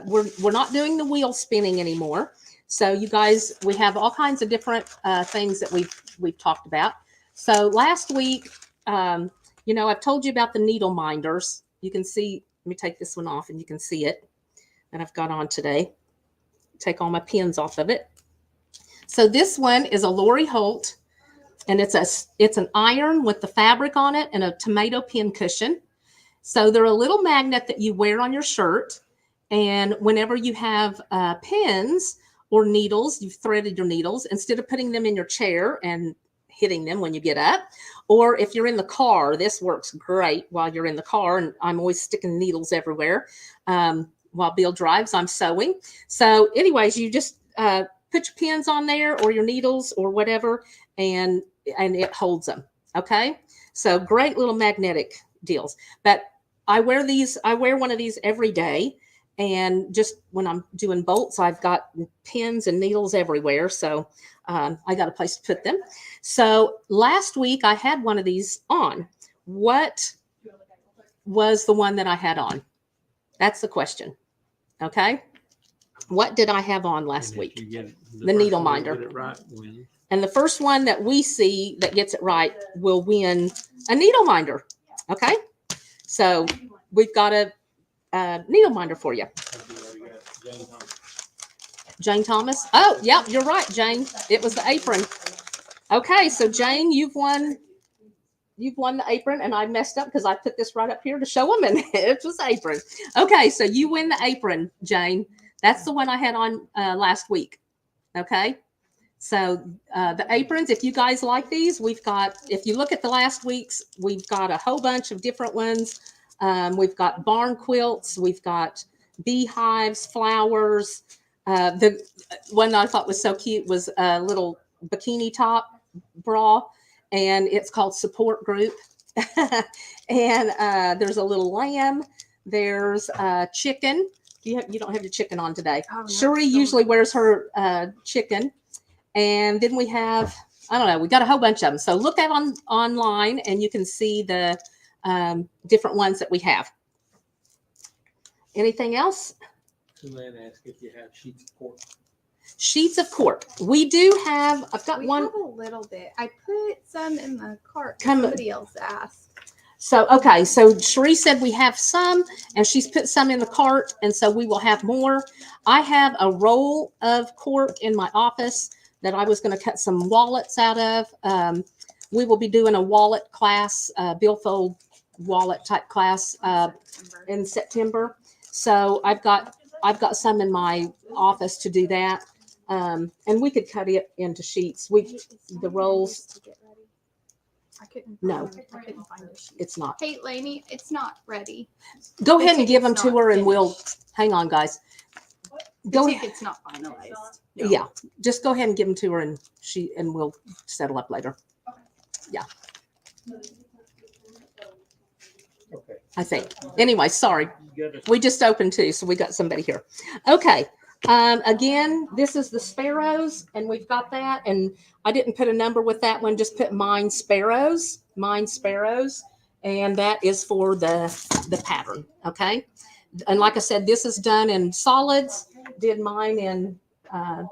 we're not doing the wheel spinning anymore. So you guys, we have all kinds of different things that we've talked about. So last week, I've told you about the needle minders. You can see, let me take this one off and you can see it that I've got on today. Take all my pins off of it. So this one is a Lori Holt, and it's an iron with the fabric on it and a tomato pin cushion. So they're a little magnet that you wear on your shirt, and whenever you have pins or needles, you've threaded your needles, instead of putting them in your chair and hitting them when you get up, or if you're in the car, this works great while you're in the car, and I'm always sticking needles everywhere. While Bill drives, I'm sewing. So anyways, you just put your pins on there or your needles or whatever, and it holds them. Okay, so great little magnetic deals. But I wear one of these every day, and just when I'm doing bolts, I've got pins and needles everywhere, so I got a place to put them. So last week I had one of these on. What was the one that I had on? That's the question. Okay, what did I have on last week? The needle minder. And the first one that we see that gets it right will win a needle minder. Okay, so we've got a needle minder for you. Jane Thomas. Oh, yeah, you're right, Jane. It was the apron. Okay, so Jane, you've won the apron, and I messed up because I put this right up here to show them, and it was the apron. Okay, so you win the apron, Jane. That's the one I had on last week. Okay, so the aprons, if you guys like these, we've got, if you look at the last week's, we've got a whole bunch of different ones. We've got barn quilts. We've got beehives, flowers. The one that I thought was so cute was a little bikini top bra, and it's called Support Group. And there's a little lamb. There's chicken. You don't have your chicken on today. Oh, no, Shuri still usually nice. wears her chicken. And then we have, I don't know, we got a whole bunch of them. So look at online and you can see the different ones that we have. Anything else? Suzanne asked if you have sheets of cork. Sheets of cork. We do have, I've got We one. have a little bit. I put some in the cart. Come- Somebody else asked. So, okay. So Cherie said we have some and she's put some in the cart. And so we will have more. I have a roll of cork in my office that I was going to cut some wallets out of. We will be doing a wallet class, billfold wallet type class in September. So I've got some in my office to do that. And we could cut it into sheets. The rolls. I couldn't. No. I couldn't find a sheet. It's not. Hey, Lainey, it's not ready. Go The ahead and give them ticket's to her not and we'll finished. hang on, guys. The Go ahead. ticket's not finalized. Yeah, just go ahead and give them to her and we'll settle up later. Okay. I think. Anyway, sorry. You gotta- We just opened too, so we got somebody here. Okay. Again, this is the sparrows, and we've got that. And I didn't put a number with that one, just put mine sparrows. And that is for the pattern. Okay. And like I said, this is done in solids. Did mine in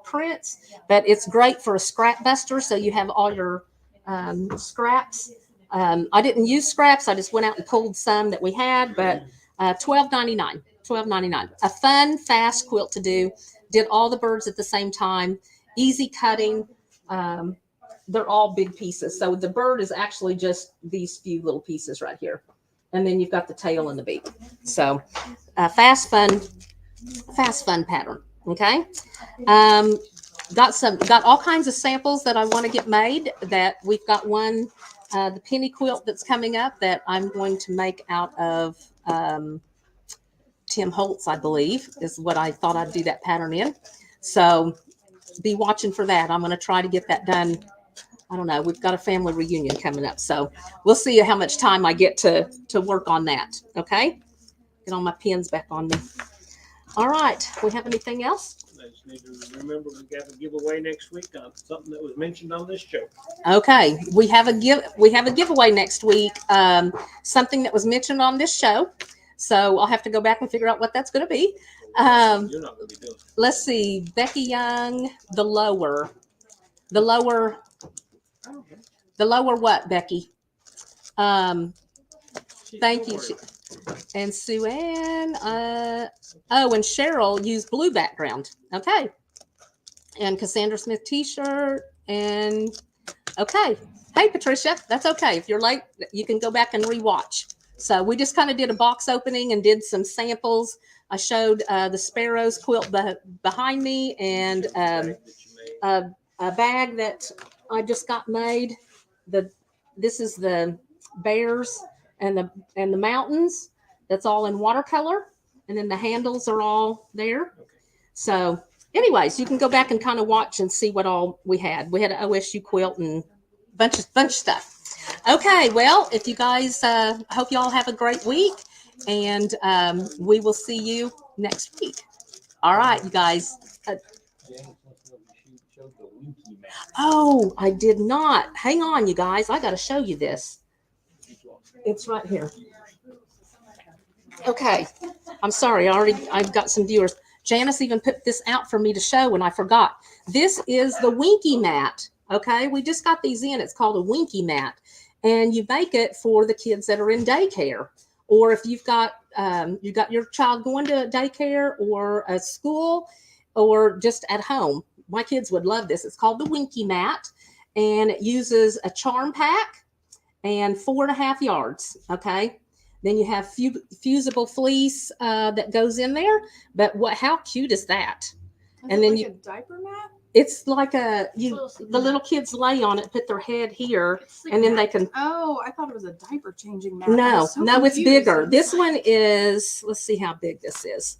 prints, but it's great for a scrap buster. So you have all your scraps. I didn't use scraps. I just went out and pulled some that we had, but $12.99. $12.99. A fun, fast quilt to do. Did all the birds at the same time. Easy cutting. They're all big pieces. So the bird is actually just these few little pieces right here. And then you've got the tail and the beak. So fast, fun pattern. Okay. Got all kinds of samples that I want to get made. That we've got one, the penny quilt that's coming up that I'm going to make out of Tim Holtz, I believe, is what I thought I'd do that pattern in. So be watching for that. I'm going to try to get that done. I don't know. We've got a family reunion coming up, so we'll see how much time I get to work on that. Okay. Get all my pins back on me. All right. We have anything else? I just need to remember we got a giveaway next week on something that was mentioned on this show. Okay. We have a giveaway next week. Something that was mentioned on this show. So I'll have to go back and figure out what that's going to be. You're not going to be doing it. Let's see. Becky Young, the lower what, Becky? Thank you. And Sue Ann. And Cheryl used blue background. Okay. And Cassandra Smith t-shirt. And okay. Hey, Patricia, that's okay. If you're late, you can go back and rewatch. So we just kind of did a box opening and did some samples. I showed the sparrows quilt behind me and a bag that I just got made. This is the bears and the mountains. That's all in watercolor, and then the handles are all there. So, anyways, you can go back and kind of watch and see what all we had. We had an OSU quilt and bunch of stuff. Okay, well, if you guys, hope you all have a great week, and we will see you next week. All right, you guys. Oh, I did not. Hang on, you guys. I got to show you this. It's right here. Okay. I'm sorry. I've got some viewers. Janice even put this out for me to show, and I forgot. This is the Winky mat. Okay. We just got these in. It's called a Winky mat. And you make it for the kids that are in daycare. Or if you've got your child going to daycare or a school or just at home. My kids would love this. It's called the Winky mat. And it uses a charm pack and 4.5 yards. Okay. Then you have fusible fleece that goes in there. But how cute is that? And then a diaper mat? It's like the little kids lay on it, put their head here, and then they can. Oh, I thought it was a diaper changing mat. No, So it's confused. bigger. This one is. Let's see how big this is.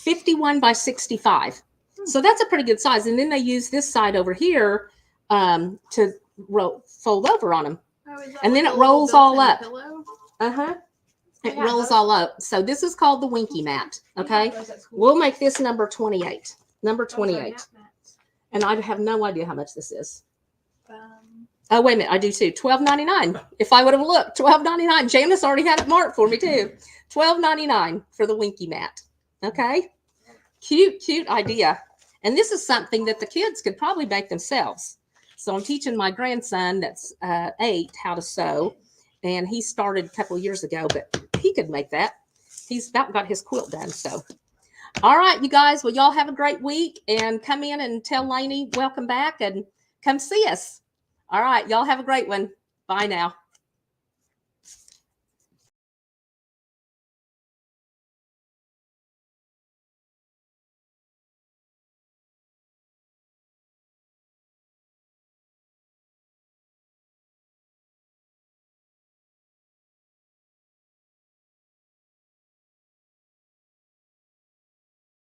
51 by 65. So that's a pretty good size. And then they use this side over here to fold over on them. Oh, is that And then like it a little rolls all built-in up. pillow? Uh-huh. It Yeah, rolls those- all up. So this is called the Winky mat. Okay. We'll make this number 28. Number 28. And I have no idea how much this is. Oh, wait a minute. I do too. $12.99. If I would have looked, $12.99. Janice already had it marked for me too. $12.99 for the Winky mat. Okay. Cute idea. And this is something that the kids could probably make themselves. So I'm teaching my grandson that's 8 how to sew. And he started a couple of years ago, but he could make that. He's about got his quilt done. So, all right, you guys. Well, y'all have a great week and come in and tell Lainey welcome back and come see us. All right, y'all have a great one. Bye now.